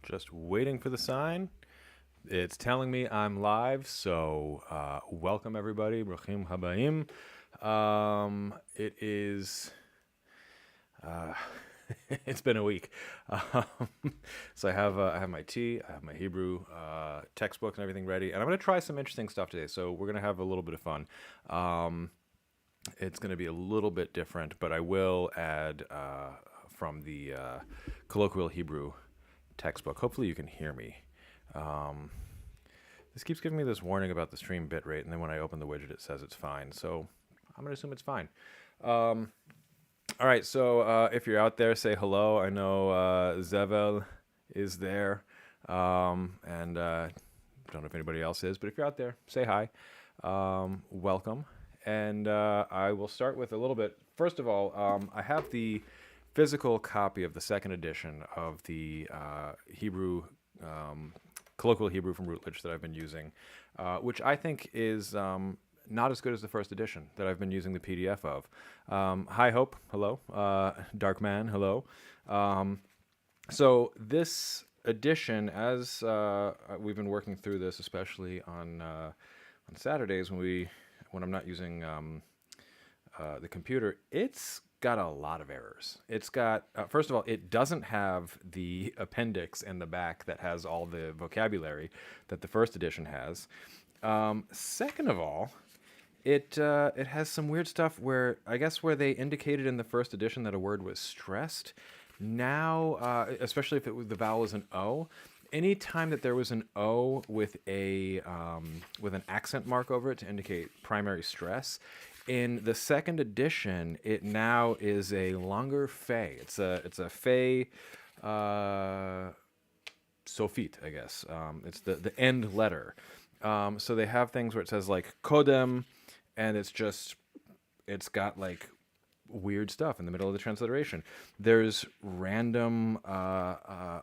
Just waiting for the sign. It's telling me I'm live, so welcome everybody. Bruchim habayim. It is. Uh, it's been a week, um, so I have my tea, I have my Hebrew textbook and everything ready, and I'm going to try some interesting stuff today. So we're going to have a little bit of fun. It's going to be a little bit different, but I will add from the colloquial Hebrew textbook. Hopefully you can hear me. Um, this keeps giving me this warning about the stream bitrate, and then when I open the widget, it says it's fine. So I'm going to assume it's fine. All right, so if you're out there, say hello. I know Zevel is there, and don't know if anybody else is, but if you're out there, say hi. Welcome. And I will start with a little bit. First of all, I have the physical copy of the second edition of the Hebrew, colloquial Hebrew from Routledge that I've been using, which I think is not as good as the first edition that I've been using the PDF of. Hi, Hope. Hello. Dark Man. Hello. So this edition, as we've been working through this, especially on Saturdays when I'm not using the computer, it's got a lot of errors. It's got, first of all, it doesn't have the appendix in the back that has all the vocabulary that the first edition has. Second of all, it has some weird stuff where I guess where they indicated in the first edition that a word was stressed. Now, especially if the vowel is an O, anytime that there was an O with with an accent mark over it to indicate primary stress, in the second edition, it now is a longer fe. It's a fe sophit, I guess. It's the end letter. So they have things where it says like kodem, and it's got like weird stuff in the middle of the transliteration. There's random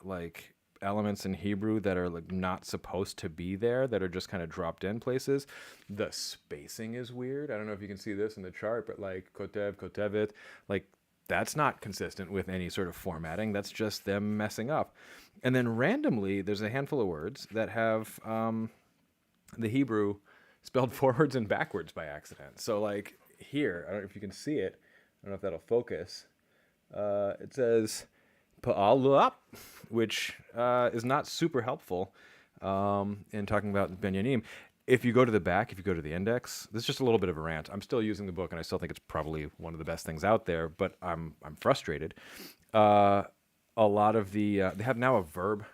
like elements in Hebrew that are like not supposed to be there, that are just kind of dropped in places. The spacing is weird. I don't know if you can see this in the chart, but like kotev, kotevet, like that's not consistent with any sort of formatting. That's just them messing up. And then randomly, there's a handful of words that have the Hebrew spelled forwards and backwards by accident. So like here, I don't know if you can see it. I don't know if that'll focus. It says pa'al, which is not super helpful in talking about Benyanim. If you go to the back, if you go to the index, this is just a little bit of a rant. I'm still using the book, and I still think it's probably one of the best things out there, but I'm frustrated. A lot of they have now a verb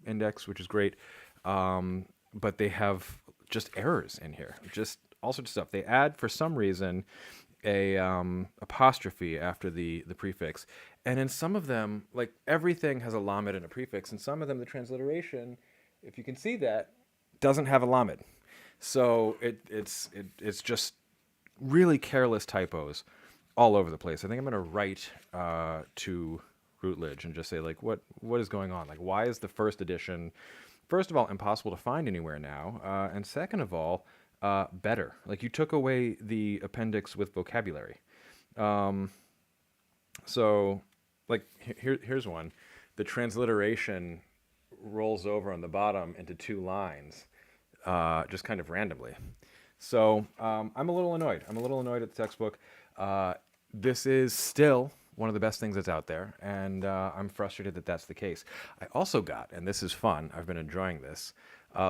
index, which is great, but they have just errors in here, just all sorts of stuff. They add, for some reason, a apostrophe after the prefix, and in some of them, like everything has a lamed and a prefix, and some of them the transliteration, if you can see that, doesn't have a lamed. So it's just really careless typos all over the place. I think I'm going to write to Routledge and just say like, what is going on? Like, why is the first edition, first of all, impossible to find anywhere now, and second of all, better? Like, you took away the appendix with vocabulary. So, like, here's one. The transliteration rolls over on the bottom into two lines, just kind of randomly. So I'm a little annoyed. I'm a little annoyed at the textbook. This is still one of the best things that's out there, and I'm frustrated that that's the case. I also got, and this is fun, I've been enjoying this,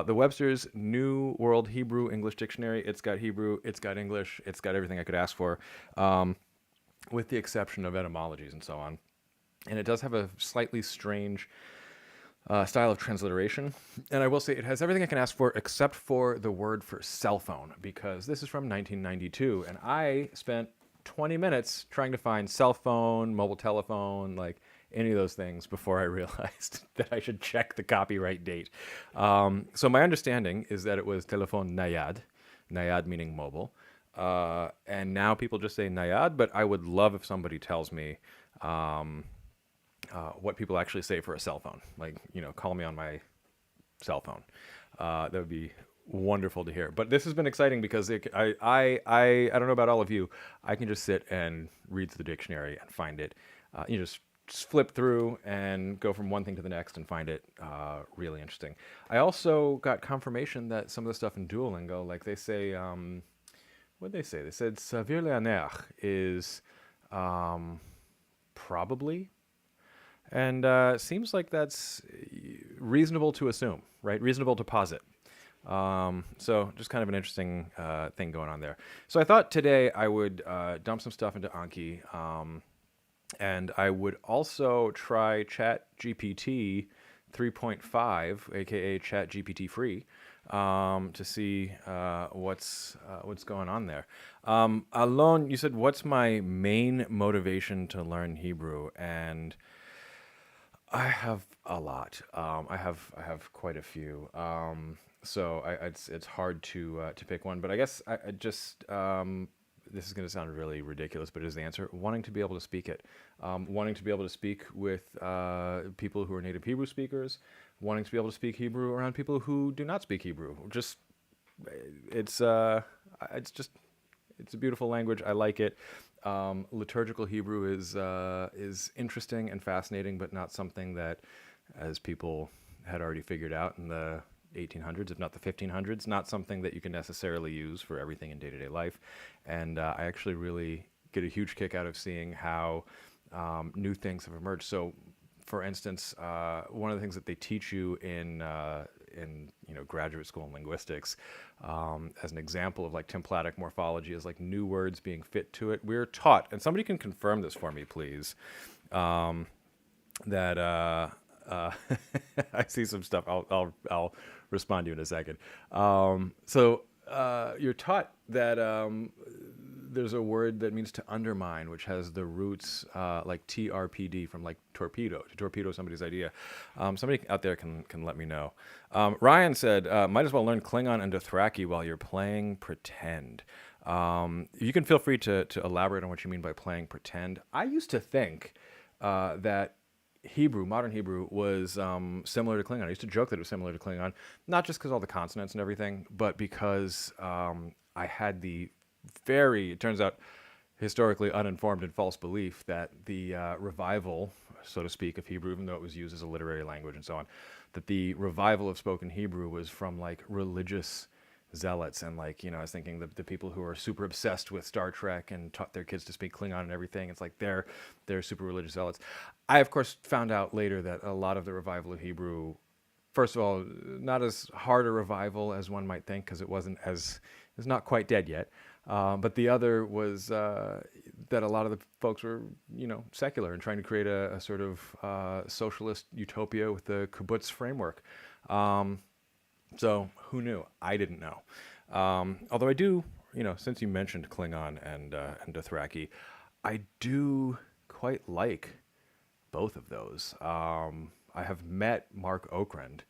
the Webster's New World Hebrew English Dictionary. It's got Hebrew, it's got English, it's got everything I could ask for, with the exception of etymologies and so on. And it does have a slightly strange style of transliteration. And I will say it has everything I can ask for except for the word for cell phone, because this is from 1992, and I spent 20 minutes trying to find cell phone, mobile telephone, like any of those things before I realized that I should check the copyright date. So my understanding is that it was telephone nayad, nayad meaning mobile. And now people just say nayad, but I would love if somebody tells me what people actually say for a cell phone. Like, call me on my cell phone. That would be wonderful to hear. But this has been exciting because I don't know about all of you. I can just sit and read through the dictionary and find it. You just just flip through and go from one thing to the next and find it really interesting. I also got confirmation that some of the stuff in Duolingo, like they say, what did they say? They said "savoir l'année" is probably, and seems like that's reasonable to assume, right? Reasonable to posit. So just kind of an interesting thing going on there. So I thought today I would dump some stuff into Anki, and I would also try Chat GPT 3.5, aka Chat GPT free, to see what's going on there. Alon, you said, "What's my main motivation to learn Hebrew?" And I have a lot. I have quite a few. So it's hard to pick one. But I guess I just this is going to sound really ridiculous, but it is the answer. Wanting to be able to speak it, wanting to be able to speak with people who are native Hebrew speakers, wanting to be able to speak Hebrew around people who do not speak Hebrew. Just it's just it's a beautiful language. I like it. Liturgical Hebrew is interesting and fascinating, but not something that, as people had already figured out in the 1800s, if not the 1500s, not something that you can necessarily use for everything in day-to-day life. And I actually really get a huge kick out of seeing how new things have emerged. So, for instance, one of the things that they teach you in graduate school in linguistics, as an example of like templatic morphology, is like new words being fit to it. We're taught, and somebody can confirm this for me, please, that I see some stuff. I'll respond to you in a second. You're taught that there's a word that means to undermine, which has the roots like TRPD, from like torpedo, to torpedo somebody's idea. Somebody out there can let me know. Ryan said, might as well learn Klingon and Dothraki while you're playing pretend. You can feel free to elaborate on what you mean by playing pretend. I used to think that Hebrew, modern Hebrew, was similar to Klingon. I used to joke that it was similar to Klingon, not just because all the consonants and everything, but because I had the it turns out, historically uninformed and false belief that the revival, so to speak, of Hebrew, even though it was used as a literary language and so on, that the revival of spoken Hebrew was from like religious zealots. And like, I was thinking the people who are super obsessed with Star Trek and taught their kids to speak Klingon and everything, it's like they're super religious zealots. I, of course, found out later that a lot of the revival of Hebrew, first of all, not as hard a revival as one might think, because it's not quite dead yet. But the other was that a lot of the folks were, secular and trying to create a sort of socialist utopia with the kibbutz framework. So who knew? I didn't know. Although I do, since you mentioned Klingon and Dothraki, I do quite like both of those. I have met Mark Okrand,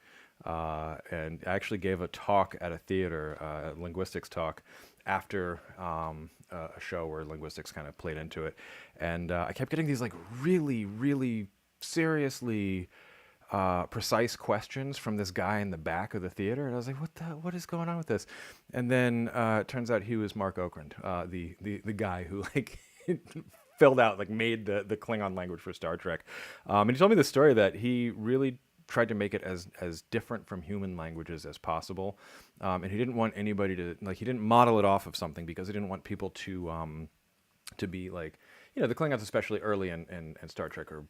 and actually gave a talk at a theater, a linguistics talk, after a show where linguistics kind of played into it. And I kept getting these like really, really seriously precise questions from this guy in the back of the theater. And I was like, what is going on with this? And then it turns out he was Mark Okrand, the guy who like filled out, like made the Klingon language for Star Trek. And he told me the story that he really tried to make it as different from human languages as possible. And he didn't want anybody to, like, he didn't model it off of something because he didn't want people to be like, the Klingons, especially early in Star Trek, are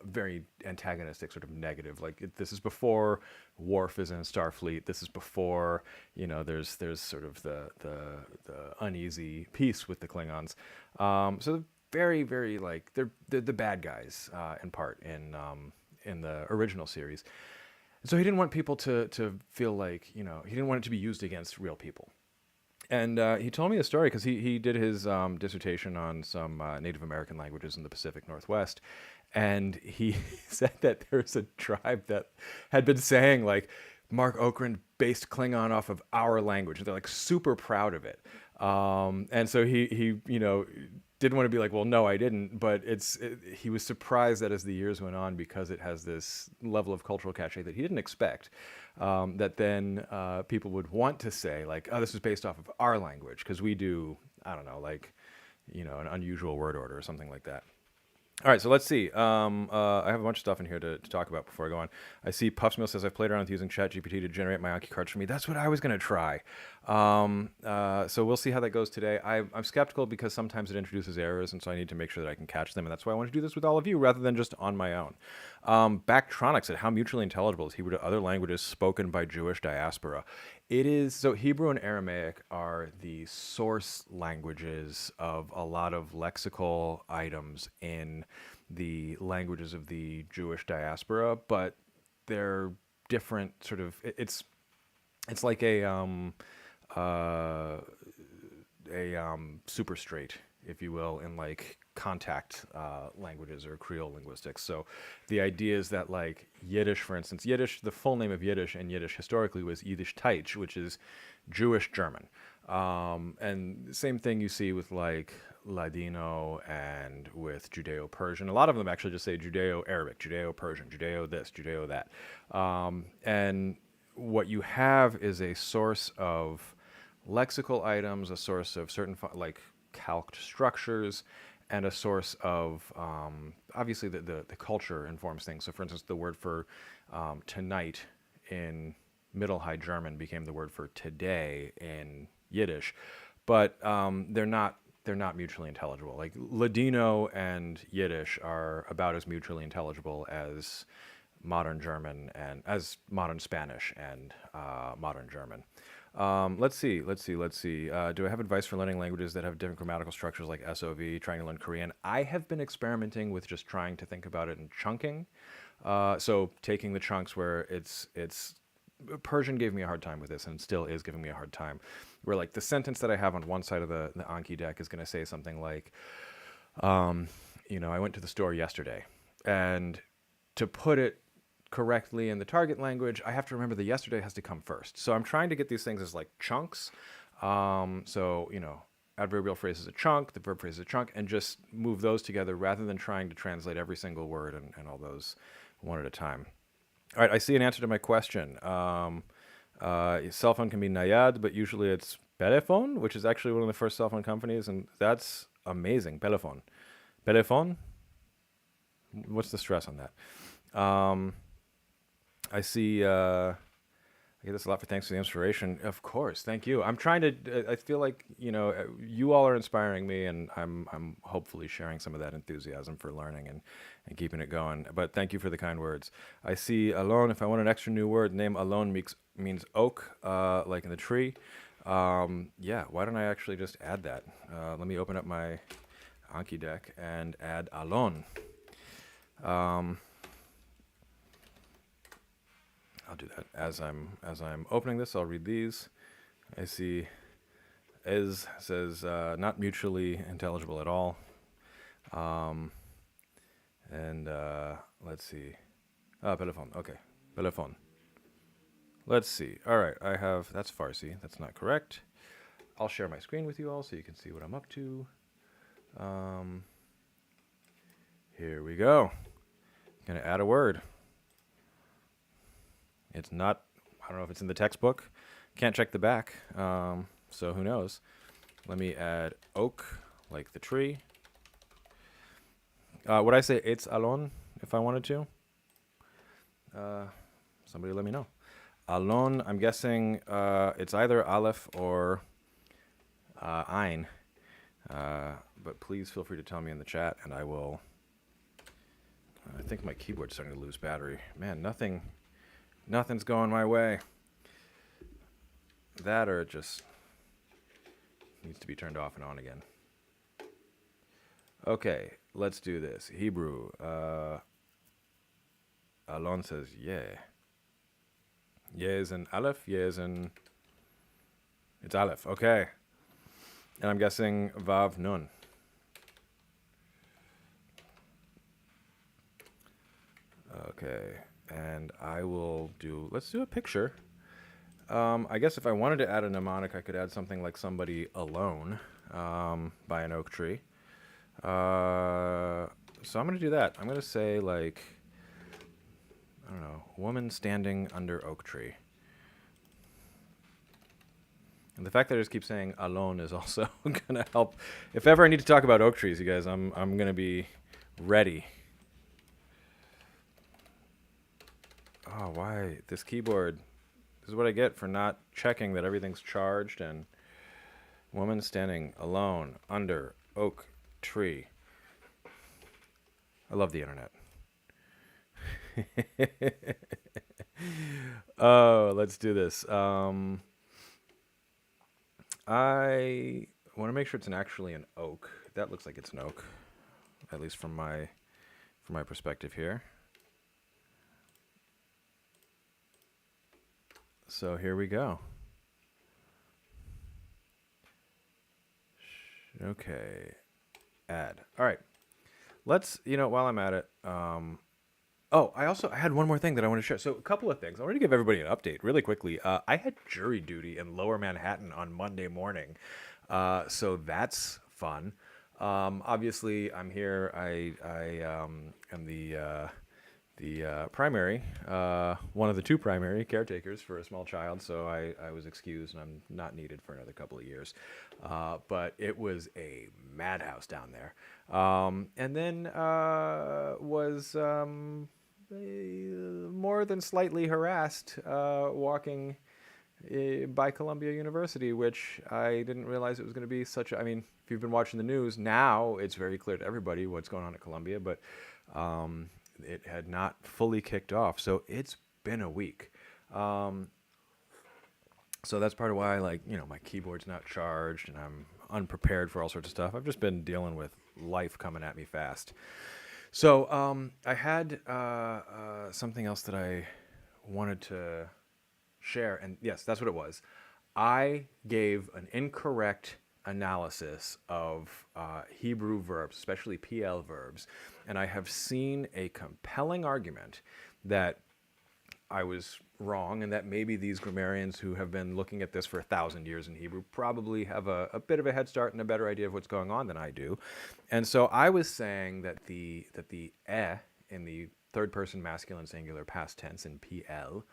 very antagonistic, sort of negative. Like this is before Worf is in Starfleet. This is before, there's sort of the uneasy peace with the Klingons. So very, very like they're the bad guys in part in the original series. So he didn't want people to feel like, he didn't want it to be used against real people. And he told me a story because he did his dissertation on some Native American languages in the Pacific Northwest. And he said that there's a tribe that had been saying, like, Mark Okrand based Klingon off of our language. And they're, like, super proud of it. And so he didn't want to be like, well, no, I didn't. But he was surprised that as the years went on, because it has this level of cultural cachet that he didn't expect, that then people would want to say, like, oh, this is based off of our language because we do, I don't know, like, an unusual word order or something like that. All right, so let's see. I have a bunch of stuff in here to talk about before I go on. I see Puffsmill says I've played around with using ChatGPT to generate my Anki cards for me. That's what I was going to try. So we'll see how that goes today. I'm skeptical because sometimes it introduces errors, and so I need to make sure that I can catch them. And that's why I want to do this with all of you rather than just on my own. Backtronic said, how mutually intelligible is Hebrew to other languages spoken by Jewish diaspora? It is, so Hebrew and Aramaic are the source languages of a lot of lexical items in the languages of the Jewish diaspora, but they're different sort of, it's like uh, a super straight, if you will, in like contact languages or Creole linguistics. So the idea is that like Yiddish, for instance, Yiddish, the full name of Yiddish and Yiddish historically was Yiddish Teich, which is Jewish German. And same thing you see with like Ladino and with Judeo-Persian. A lot of them actually just say Judeo-Arabic, Judeo-Persian, Judeo this, Judeo that. And what you have is a source of lexical items, a source of certain like calqued structures, and a source of obviously the culture informs things. So, for instance, the word for tonight in Middle High German became the word for today in Yiddish, but they're not mutually intelligible. Like Ladino and Yiddish are about as mutually intelligible as modern German and as modern Spanish and modern German. Let's see. Do I have advice for learning languages that have different grammatical structures like SOV, trying to learn Korean? I have been experimenting with just trying to think about it in chunking. So taking the chunks where it's Persian gave me a hard time with this and still is giving me a hard time. Where like the sentence that I have on one side of the Anki deck is going to say something like, I went to the store yesterday, and to put it correctly in the target language, I have to remember the yesterday has to come first. So I'm trying to get these things as like chunks. Adverbial phrase is a chunk, the verb phrase is a chunk, and just move those together rather than trying to translate every single word and all those one at a time. All right, I see an answer to my question. Cell phone can be Nayad, but usually it's Pelephone, which is actually one of the first cell phone companies, and that's amazing. Pelephone. Pelephone? What's the stress on that? I see. I get this a lot for thanks for the inspiration. Of course, thank you. I'm trying to. I feel like you all are inspiring me, and I'm hopefully sharing some of that enthusiasm for learning and keeping it going. But thank you for the kind words. I see alone. If I want an extra new word, name alone means oak, like in the tree. Yeah. Why don't I actually just add that? Let me open up my Anki deck and add alone. I'll do that as I'm opening this. I'll read these. I see Ez says not mutually intelligible at all. Let's see. Pelephone. Okay. Pelephone. Let's see. All right. That's Farsi. That's not correct. I'll share my screen with you all so you can see what I'm up to. Here we go. Gonna add a word. It's not, I don't know if it's in the textbook. Can't check the back, so who knows. Let me add oak, like the tree. Would I say it's alon if I wanted to? Somebody let me know. Alon, I'm guessing it's either aleph or ein. But please feel free to tell me in the chat, and I will. I think my keyboard's starting to lose battery. Man, nothing's going my way. That or it just needs to be turned off and on again. Okay, let's do this. Hebrew. Alon says yeah. Yeah is in aleph. Yeah is in. It's aleph. Okay. And I'm guessing vav nun. Okay. And let's do a picture. I guess if I wanted to add a mnemonic, I could add something like somebody alone by an oak tree. So I'm going to do that. I'm going to say like, I don't know, woman standing under oak tree. And the fact that I just keep saying alone is also going to help. If ever I need to talk about oak trees, you guys, I'm going to be Ready. Oh, why? This keyboard. This is what I get for not checking that everything's charged. And woman standing alone under oak tree. I love the internet. Oh, let's do this. I want to make sure it's actually an oak. That looks like it's an oak, at least from my perspective here. So here we go. Okay, add. All right, let's. While I'm at it, oh, I had one more thing that I want to share. So a couple of things. I wanted to give everybody an update really quickly. I had jury duty in Lower Manhattan on Monday morning, so that's fun. Obviously, I'm here. I am the primary, one of the two primary caretakers for a small child, so I was excused and I'm not needed for another couple of years. But it was a madhouse down there. And then was more than slightly harassed walking by Columbia University, which I didn't realize it was going to be such a. I mean, if you've been watching the news, now it's very clear to everybody what's going on at Columbia, but it had not fully kicked off. So it's been a week. So that's part of why, my keyboard's not charged and I'm unprepared for all sorts of stuff. I've just been dealing with life coming at me fast. So I had something else that I wanted to share, and yes, that's what it was. I gave an incorrect analysis of Hebrew verbs, especially PL verbs, and I have seen a compelling argument that I was wrong, and that maybe these grammarians who have been looking at this for 1,000 years in Hebrew probably have a bit of a head start and a better idea of what's going on than I do. And so I was saying that the in the third person masculine singular past tense in PL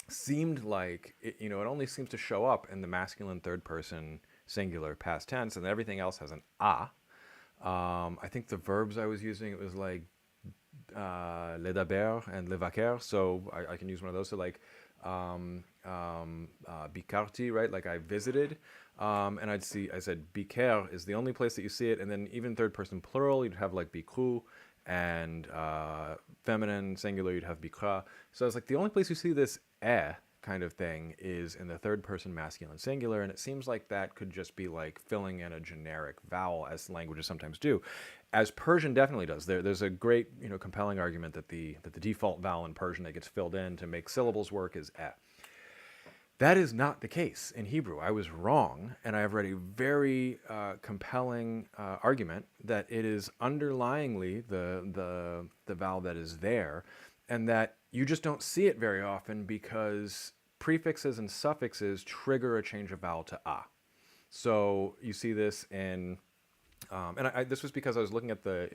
seemed like it only seems to show up in the masculine third person singular past tense, and everything else has an a. I think the verbs I was using, it was like ledaber and levaker, so I can use one of those. So like bikarti, right? Like I visited, and I said biker is the only place that you see it, and then even third person plural, you'd have like bikru, and feminine singular, you'd have bikra. So it's like the only place you see this kind of thing is in the third person masculine singular, and it seems like that could just be like filling in a generic vowel, as languages sometimes do, as Persian definitely does. There's a great compelling argument that the default vowel in Persian that gets filled in to make syllables work is eh. That is not the case in Hebrew. I was wrong, and I have read a very compelling argument that it is underlyingly the vowel that is there, and that you just don't see it very often because prefixes and suffixes trigger a change of vowel to a. So you see this in, and this was because I was looking at the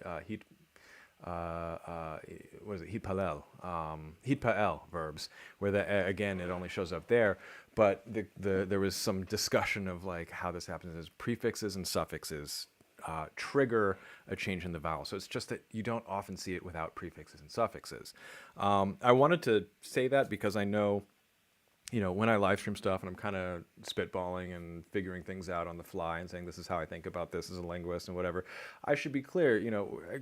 what is it? Hitpa'el verbs, where again it only shows up there, but there was some discussion of like how this happens as prefixes and suffixes trigger a change in the vowel. So it's just that you don't often see it without prefixes and suffixes. I wanted to say that because I know, when I live stream stuff and I'm kind of spitballing and figuring things out on the fly and saying this is how I think about this as a linguist and whatever, I should be clear,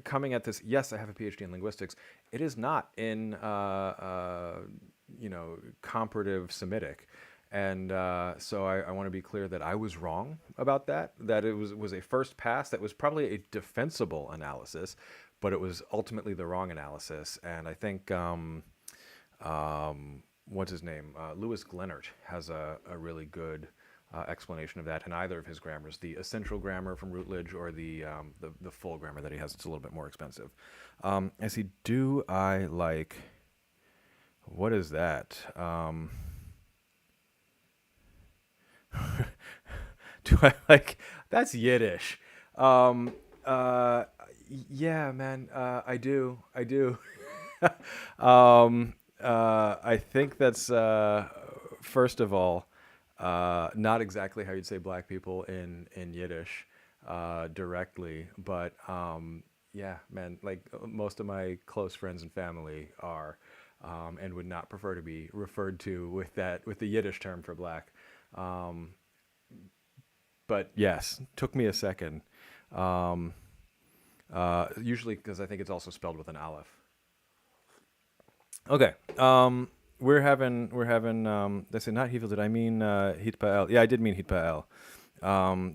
coming at this, yes, I have a PhD in linguistics. It is not in, comparative Semitic. And so I want to be clear that I was wrong about that it was a first pass that was probably a defensible analysis, but it was ultimately the wrong analysis. And I think, what's his name? Louis Glennert has a really good explanation of that in either of his grammars, the essential grammar from Routledge or the full grammar that he has. It's a little bit more expensive. I see, do I like, what is that? Do I like, that's Yiddish. Yeah, man, I do. I think that's, first of all, not exactly how you'd say black people in Yiddish. directly, but yeah, man, like most of my close friends and family are, and would not prefer to be referred to with that with the Yiddish term for black. Um, but yes, took me a second. Um, Usually because I think it's also spelled with an aleph. Okay. We're having did I say not Hifil, did I mean Hitpael? Yeah, I did mean Hitpael.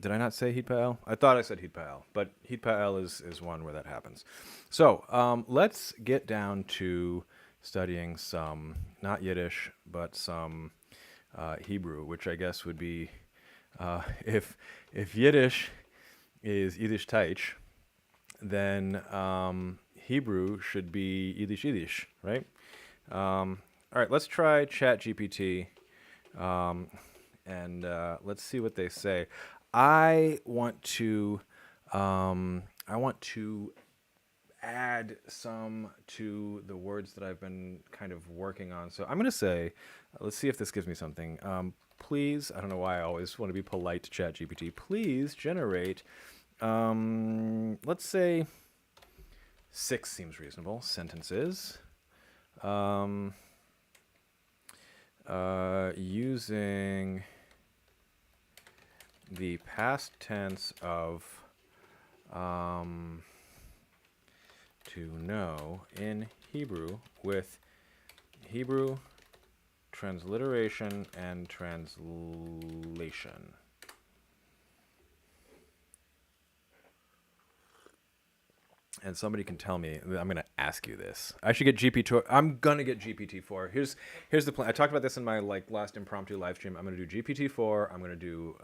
Did I not say Hitpael? I thought I said Hitpael, but Hitpael is one where that happens. So let's get down to studying some not Yiddish but some Hebrew, which I guess would be if Yiddish is Yiddish Taich, then Hebrew should be Yiddish, right? All right, let's try ChatGPT, um, and let's see what they say. I want to, I want to add some to the words that I've been kind of working on. So I'm going to say, let's see if this gives me something. Please, I don't know why I always want to be polite to ChatGPT. Please generate, let's say, 6 seems reasonable. Sentences. Um, Using the past tense of to know in Hebrew with Hebrew transliteration and translation. And somebody can tell me. I'm going to ask you this. I should get GPT. I'm going to get GPT-4. Here's the plan. I talked about this in my last impromptu live stream. I'm going to do GPT-4. I'm going to do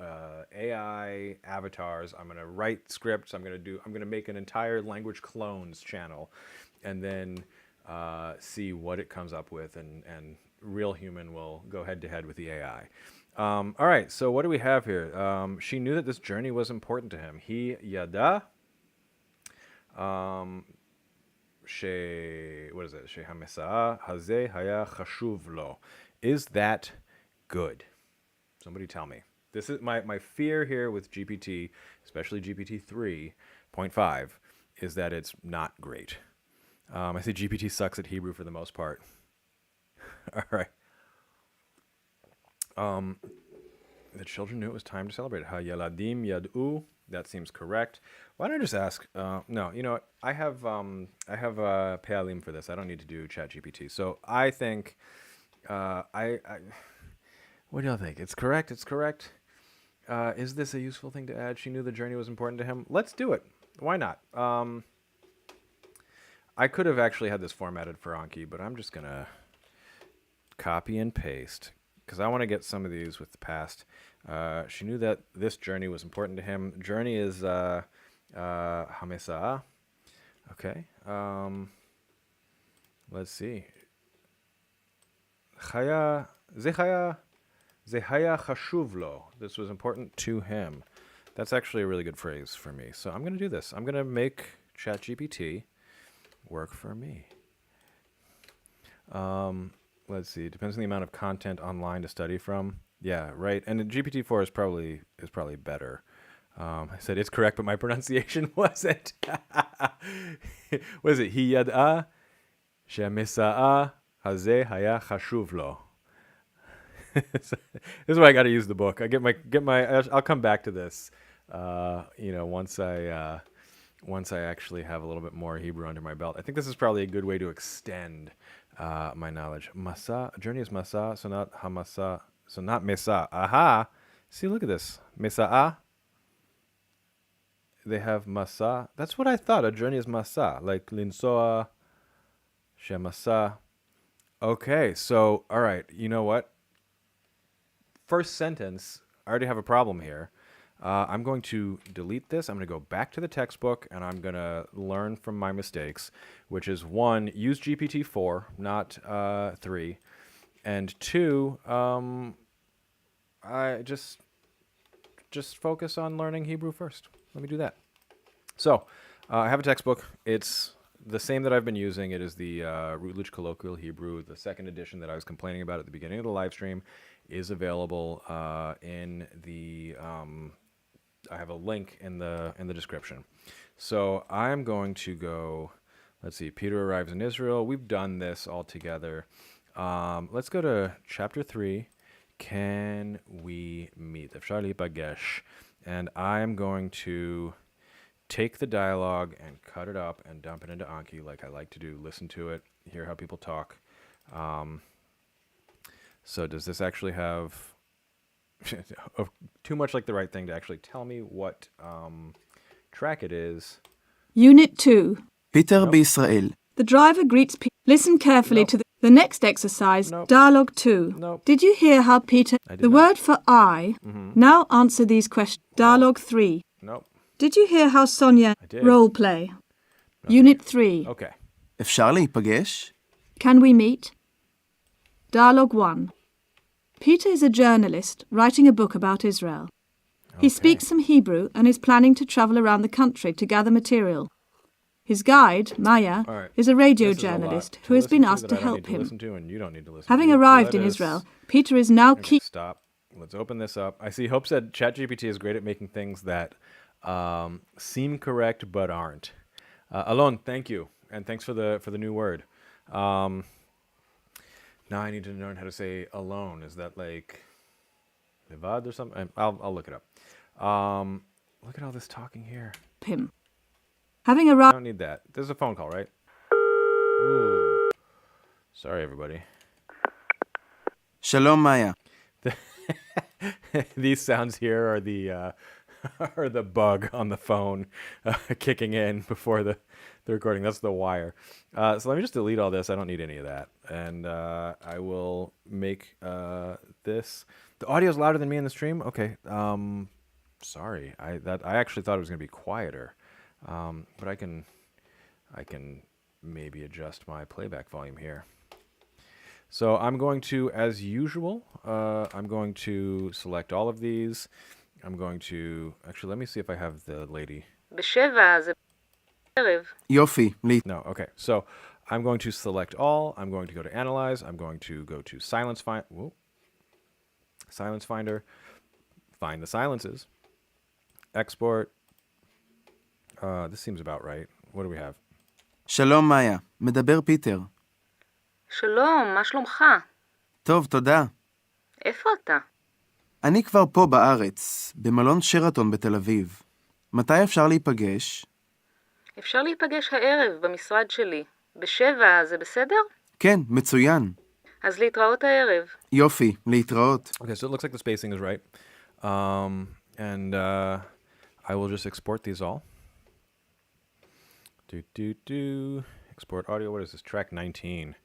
AI avatars. I'm going to write scripts. I'm going to make an entire language clones channel, and then see what it comes up with, and real human will go head to head with the AI. All right. So what do we have here? She knew that this journey was important to him. He yada. What is it? Shehamesa haze haya chashuv lo. Is that good? Somebody tell me. This is my fear here with GPT, especially GPT 3.5, is that it's not great. I say GPT sucks at Hebrew for the most part. All right. The children knew it was time to celebrate. Ha-yaladim yad'u. That seems correct. Why don't I just ask? No, you know what? I have Pealim for this. I don't need to do ChatGPT. So I think I what do y'all think? It's correct. It's correct. Is this a useful thing to add? She knew the journey was important to him. Let's do it. Why not? I could have actually had this formatted for Anki, but I'm just gonna copy and paste because I want to get some of these with the past. She knew that this journey was important to him. Journey is Hamesa. Okay. Let's see. Chaya Zechaya chashuv lo. This was important to him. That's actually a really good phrase for me. So I'm going to do this. I'm going to make ChatGPT work for me. Let's see. Depends on the amount of content online to study from. Yeah, right. And the GPT-4 is probably better. I said it's correct, but my pronunciation wasn't. Was it he yada shemisa'a hazeh haya chashuv lo? This is why I got to use the book. I get my. I'll come back to this. Once I actually have a little bit more Hebrew under my belt. I think this is probably a good way to extend my knowledge. Masa journey is masa, so not hamasa, so not mesa. Aha! See, look at this. Mesa'a. They have masa. That's what I thought. A journey is masa, like linsoa, shemasa. Okay, so all right. You know what? First sentence. I already have a problem here. I'm going to delete this. I'm going to go back to the textbook, and I'm going to learn from my mistakes, which is 1, use GPT-4, not 3, and 2, I just focus on learning Hebrew first. Let me do that. So I have a textbook. It's the same that I've been using. It is the Routledge Colloquial Hebrew, the second edition that I was complaining about at the beginning of the live stream, is available in the I have a link in the description. So I'm going to go. Let's see. Peter arrives in Israel. We've done this all together. Let's go to chapter 3. Can we meet? אפשר להיפגש. And I'm going to take the dialogue and cut it up and dump it into Anki like I like to do. Listen to it, hear how people talk. So does this actually have too much like the right thing to actually tell me what track it is? Unit 2. פיטר Nope. בישראל. The driver greets Peter. Listen carefully Nope. to the next exercise, Nope. Dialogue 2. Nope. Did you hear how Peter... I did The not. word for I. Now answer these questions. Dialogue 3. Nope. Did you hear how Sonia... I did. Role play. Unit 3. Okay. אפשר להיפגש? Can we meet? Dialogue 1. Peter is a journalist writing a book about Israel. He speaks some Hebrew and is planning to travel around the country to gather material. His guide, Maya, All right. is a radio This is a lot journalist to who has been listen asked that to I don't help need to him. listen to, and you don't need to listen Having to. arrived Let in us- Israel, Peter is now Okay, key... stop. Let's open this up. I see Hope said ChatGPT is great at making things that seem correct but aren't. Alon, thank you, and thanks for the new word. Now I need to learn how to say alone. Is that like levad or something? I'll look it up. Look at all this talking here. him. Having I arrived... don't need that. This is a phone call, right? Ooh. Sorry, everybody. שלום מאיה. These sounds here are the are the bug on the phone kicking in before the recording. That's the wire. So let me just delete all this. I don't need any of that, and I will make this. The audio is louder than me in the stream. Okay. Sorry. I actually thought it was going to be quieter, but I can maybe adjust my playback volume here. So I'm going to, as usual, I'm going to select all of these. I'm going to, actually, let me see if I have the lady. בשבע זה ערב. יופי, No, okay. So I'm going to select all. I'm going to go to analyze. I'm going to go to silence finder, find the silences, export. This seems about right. What do we have? שלום מאיה, מדבר פיטר. שלום, מה שלומך? טוב, תודה. איפה אתה? אני כבר פה בארץ, במלון שרתון בתל אביב. מתי אפשר להיפגש? אפשר להיפגש הערב במשרד שלי. בשבע זה בסדר? כן, מצוין. אז להתראות הערב. יופי, להתראות. Okay, so it looks like the spacing is right. And I will just export these all. Export audio. What is this? Track 19.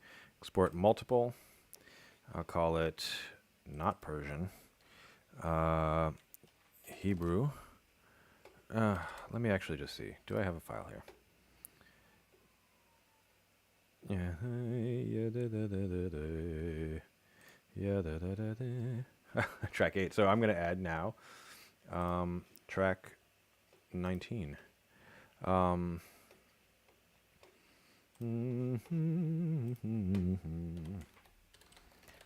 Export multiple. I'll call it not Persian. Hebrew. Let me actually just see. Do I have a file here? Track 8. So I'm going to add now track 19.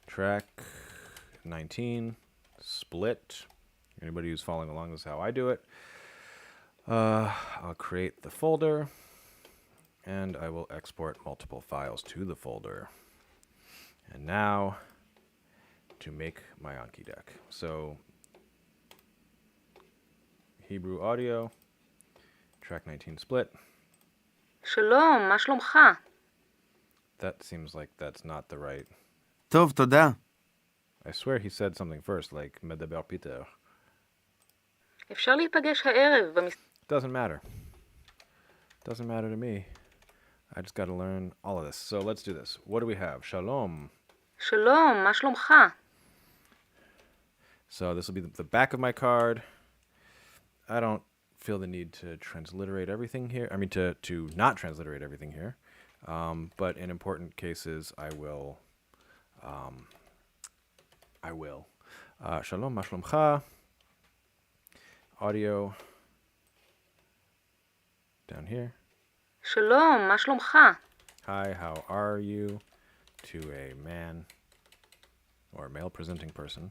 Track 19, split. Anybody who's following along, this is how I do it. I'll create the folder, and I will export multiple files to the folder. And now, to make my Anki deck. So, Hebrew audio, track 19 split. שלום, מה שלומך? That seems like that's not the right. טוב, תודה. I swear he said something first, like מדבר פיטר. אפשר להיפגש הערב במשרד... Doesn't matter. Doesn't matter to me. I just got to learn all of this. So let's do this. What do we have? Shalom. שלום, מה שלומך? So this will be the back of my card. I don't feel the need to transliterate everything here. I mean, to not transliterate everything here. But in important cases, I will. Shalom, ma shlomcha. Audio. Down here. שלום, מה שלומך? Hi, how are you? To a man or male presenting person.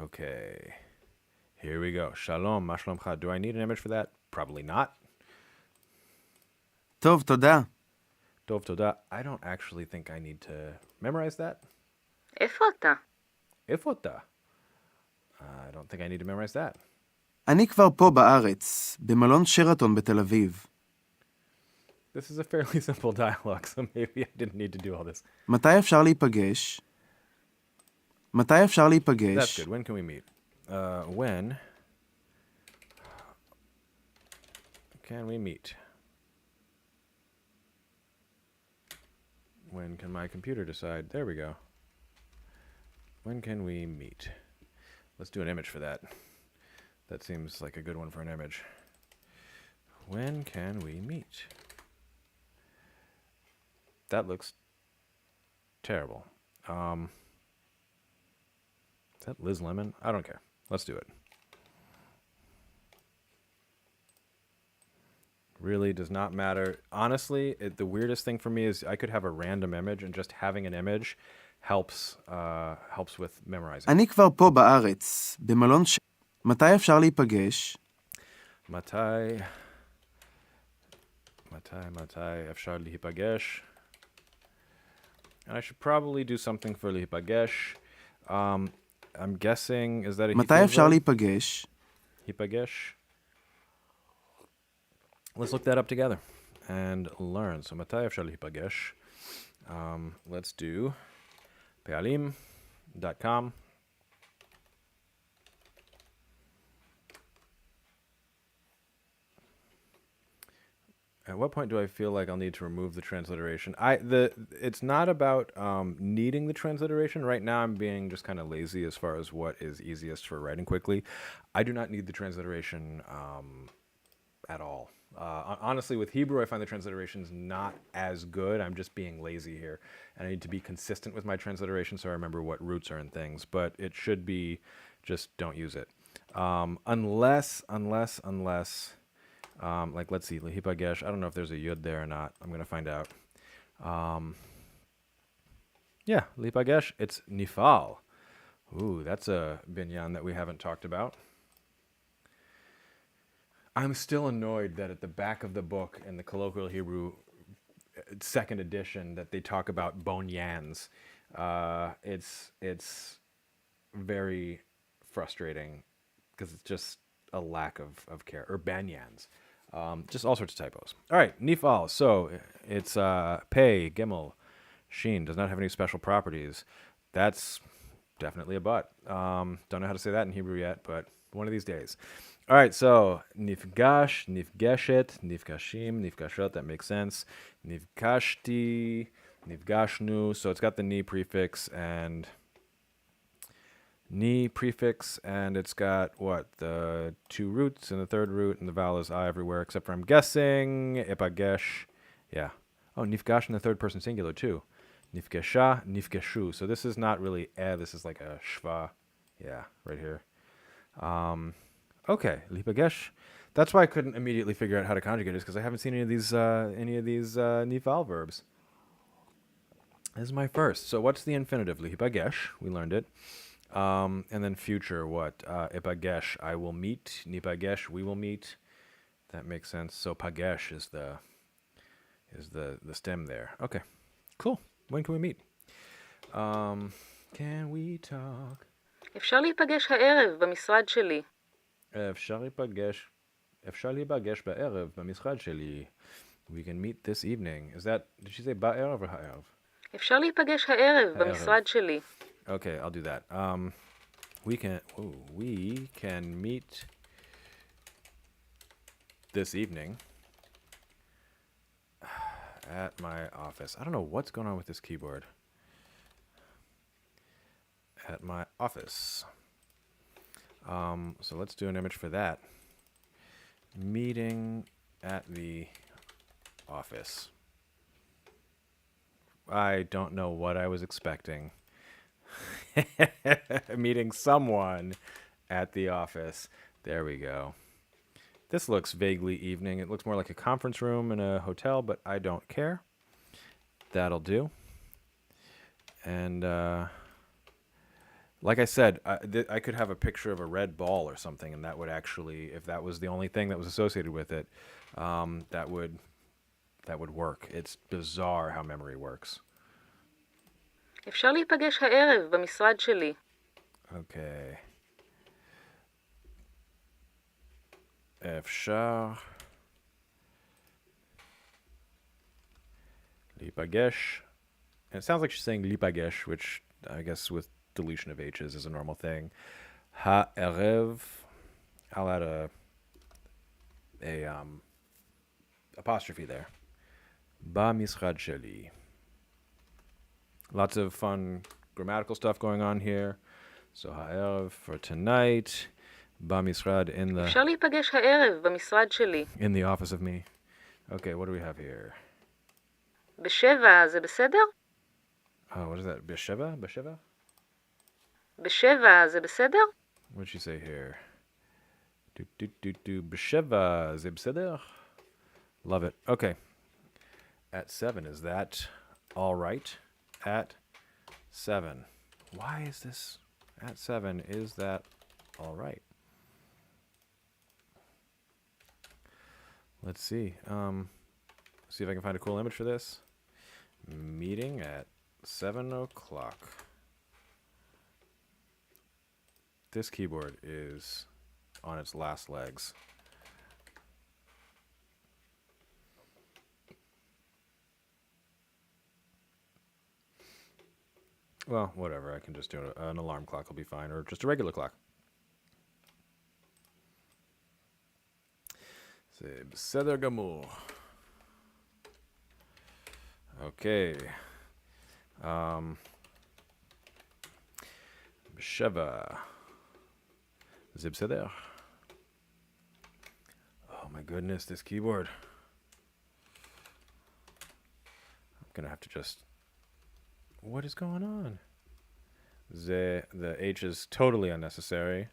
Okay. Here we go. Shalom, ma shlomcha. Do I need an image for that? Probably not. טוב, תודה. Tov toda. I don't actually think I need to memorize that. איפה אתה? Ifota. I don't think I need to memorize that. אני כבר פה בארץ, במלון שרתון בתל אביב. This is a fairly simple dialogue, so maybe I didn't need to do all this. מתי אפשר להיפגש? מתי אפשר That's להיפגש? good. When can we meet? When can we meet? When can my computer decide? There we go. When can we meet? Let's do an image for that. That seems like a good one for an image. When can we meet? That looks terrible. Is that Liz Lemon? I don't care. Let's do it. Really does not matter. Honestly, the weirdest thing for me is I could have a random image, and just having an image helps with memorizing. אני כבר פה בארץ, במלון מתי אפשר להיפגש? מתי אפשר להיפגש? And I should probably do something for להיפגש. I'm guessing, is that a מתי אפשר להיפגש? להיפגש? Let's look that up together and learn. So מתי אפשר להיפגש? Let's do פעלים.com. At what point do I feel like I'll need to remove the transliteration? It's not about needing the transliteration. Right now I'm being just kind of lazy as far as what is easiest for writing quickly. I do not need the transliteration at all. Honestly, with Hebrew, I find the transliterations not as good. I'm just being lazy here. And I need to be consistent with my transliteration so I remember what roots are in things. But it should be just don't use it. Unless, like, let's see, Lehipagesh. I don't know if there's a yud there or not. I'm going to find out. Yeah, Lehipagesh, it's nifal. Ooh, that's a binyan that we haven't talked about. I'm still annoyed that at the back of the book in the colloquial Hebrew second edition that they talk about bonyans. It's very frustrating because it's just a lack of care. Or banyans. Just all sorts of typos. All right, nifal. So it's pei, gimel, sheen. Does not have any special properties. That's definitely a but. Don't know how to say that in Hebrew yet, but one of these days. All right, so nifgash, nifgeshet, nifgashim, nifgashot, that makes sense. Nifgashti, nifgashnu, so it's got the ni prefix and it's got what? The two roots and the third root, and the vowel is I everywhere except for, I'm guessing, ipagesh. Yeah. Oh, nifgash in the third person singular too. Nifgesha, nifgeshu. So this is not really this is like a shva. Yeah, right here. Okay, lipagesh. That's why I couldn't immediately figure out how to conjugate it, because I haven't seen any of these nifal verbs. This is my first. So what's the infinitive? Lipagesh. We learned it. And then future, what? Ipagesh, I will meet. Nipagesh, we will meet. That makes sense. So pagesh is the stem there. Okay, cool. When can we meet? Can we talk? אפשר להיפגש הערב במשרד שלי. אפשר להיפגש בערב במשרד שלי. We can meet this evening. Is that, did she say בערב or הערב? אפשר להיפגש הערב במשרד שלי. Okay, I'll do that. We can meet this evening at my office. I don't know what's going on with this keyboard. At my office. So let's do an image for that. Meeting at the office. I don't know what I was expecting. Meeting someone at the office. There we go. This looks vaguely evening. It looks more like a conference room in a hotel, but I don't care. That'll do. And Like I said, I could have a picture of a red ball or something, and that would actually, if that was the only thing that was associated with it, that would work. It's bizarre how memory works. אפשר להיפגש הערב במשרד שלי. Okay. אפשר להיפגש. And it sounds like she's saying להיפגש, which I guess with deletion of H's is a normal thing. הערב. I'll add a apostrophe there. במשרד שלי. Lots of fun grammatical stuff going on here. So הערב for tonight. במשרד in the אפשר להיפגש הערב במשרד שלי. in the office of me. Okay, what do we have here? בשבע זה בסדר? Oh, what is that? בשבע? בשבע? בשבע זה בסדר? What did she say here? בשבע זה בסדר? Love it. Okay. At 7, is that all right? At 7. Why is this at 7? Is that all right? Let's see. See if I can find a cool image for this. Meeting at 7 o'clock. This keyboard is on its last legs. Well, whatever. I can just do an alarm clock. Will be fine, or just a regular clock. C'est בסדר גמור. Okay. בשבע. זה בסדר. Oh my goodness, this keyboard. I'm gonna have to just... What is going on? The H is totally unnecessary.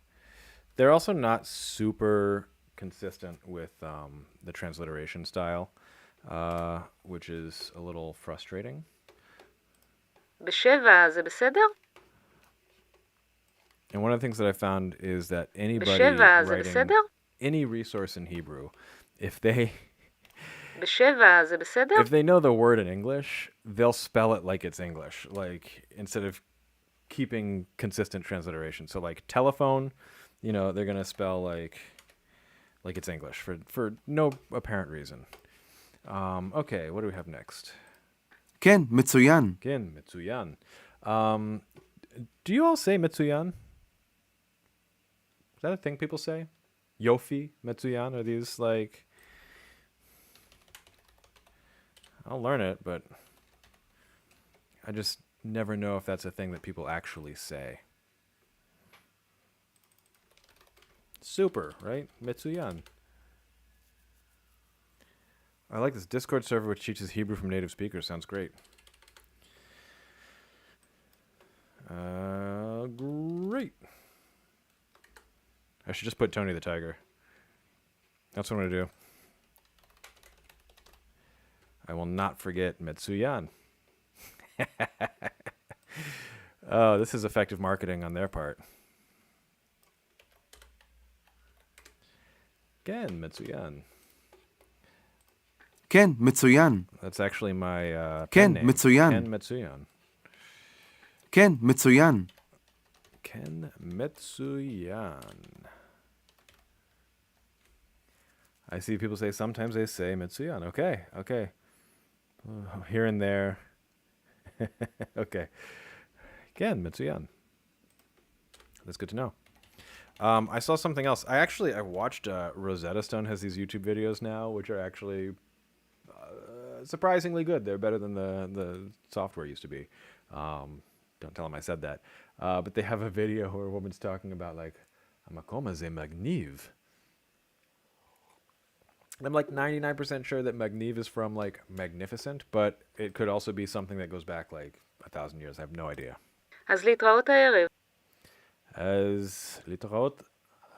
They're also not super consistent with the transliteration style, which is a little frustrating. בשבע זה בסדר? And one of the things that I found is that anybody בשבע זה writing בסדר? any resource in Hebrew, if they בשבע זה בסדר? if they know the word in English, they'll spell it like it's English, like instead of keeping consistent transliteration. So like telephone, you know, they're gonna spell like it's English for no apparent reason. Okay, what do we have next? כן, מצוין. Again, מצוין. Do you all say מצוין? Is that a thing people say? Yofi, מצוין? Are these like... I'll learn it, but I just never know if that's a thing that people actually say. Super, right? מצוין. I like this Discord server which teaches Hebrew from native speakers. Sounds great. Great. I should just put Tony the Tiger. That's what I'm going to do. I will not forget Metsuyan. Oh, this is effective marketing on their part. Again, Metsuyan. כן, מצוין. That's actually my כן, pen name. מצוין. Ken Metsuyan. כן, מצוין. Ken Metsuyan. I see people say sometimes they say Metsuyan. Okay, okay. Here and there. Okay. Again, Metsuyan. That's good to know. I saw something else. I watched Rosetta Stone has these YouTube videos now, which are actually surprisingly good. They're better than the software used to be. Don't tell them I said that. But they have a video where a woman's talking about like, Amakoma ze magniv. And I'm like 99% sure that magniv is from like magnificent, but it could also be something that goes back like 1,000 years. I have no idea. אז להתראות הערב. As להתראות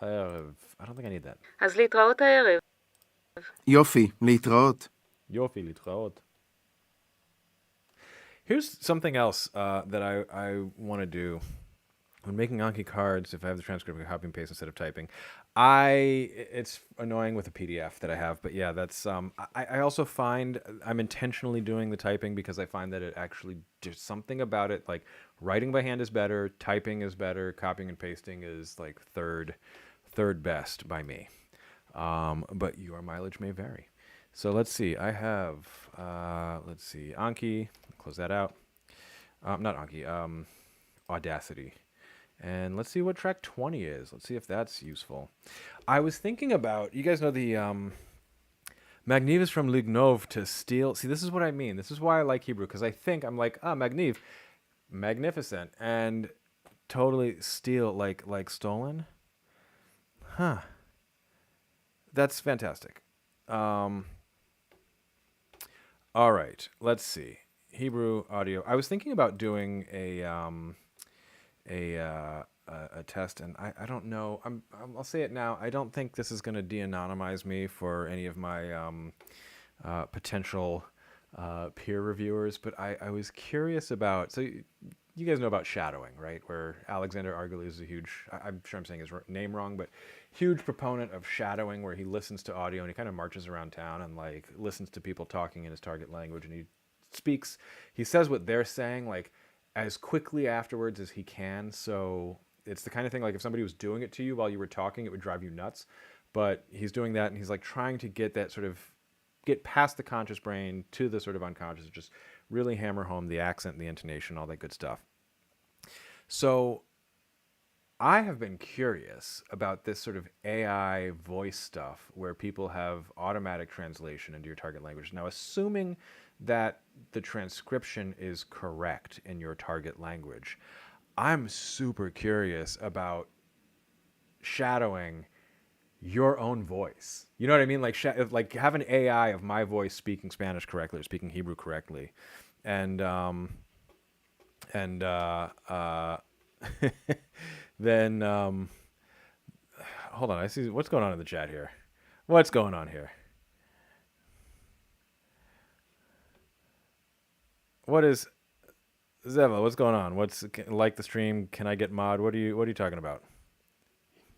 הערב. I don't think I need that. אז להתראות הערב. יופי, להתראות. Yofi, להתראות. Here's something else that I want to do when making Anki cards, if I have the transcript, I can copy and paste instead of typing. It's annoying with a PDF that I have, but yeah, that's I also find I'm intentionally doing the typing because I find that it actually there's something about it, like writing by hand is better, typing is better, copying and pasting is like third best by me. But your mileage may vary. So let's see. I have Anki. Close that out. Not Anki. Audacity. And let's see what track 20 is. Let's see if that's useful. I was thinking about, you guys know the Magniv is from Lignov to steal. See, this is what I mean. This is why I like Hebrew, because I think I'm like, Magniv, magnificent, and totally steal, like stolen. Huh. That's fantastic. All right, let's see. Hebrew audio. I was thinking about doing a test, and I don't know. I'll say it now. I don't think this is going to de-anonymize me for any of my potential peer reviewers. But I was curious about. So you guys know about shadowing, right? Where Alexander Argelou is a huge. I'm sure I'm saying his name wrong, but huge proponent of shadowing, where he listens to audio and he kind of marches around town and like listens to people talking in his target language, and he speaks. He says what they're saying, like, as quickly afterwards as he can. So it's the kind of thing, like if somebody was doing it to you while you were talking, it would drive you nuts. But he's doing that, and he's like trying to get that sort of get past the conscious brain to the sort of unconscious, just really hammer home the accent, the intonation, all that good stuff. So I have been curious about this sort of AI voice stuff where people have automatic translation into your target language. Now, assuming that the transcription is correct in your target language, I'm super curious about shadowing your own voice. You know what I mean? Like have an AI of my voice speaking Spanish correctly or speaking Hebrew correctly, and then hold on. I see what's going on in the chat here. What's going on here? What is Zeva? What's going on? What's like the stream? Can I get mod? What are you talking about?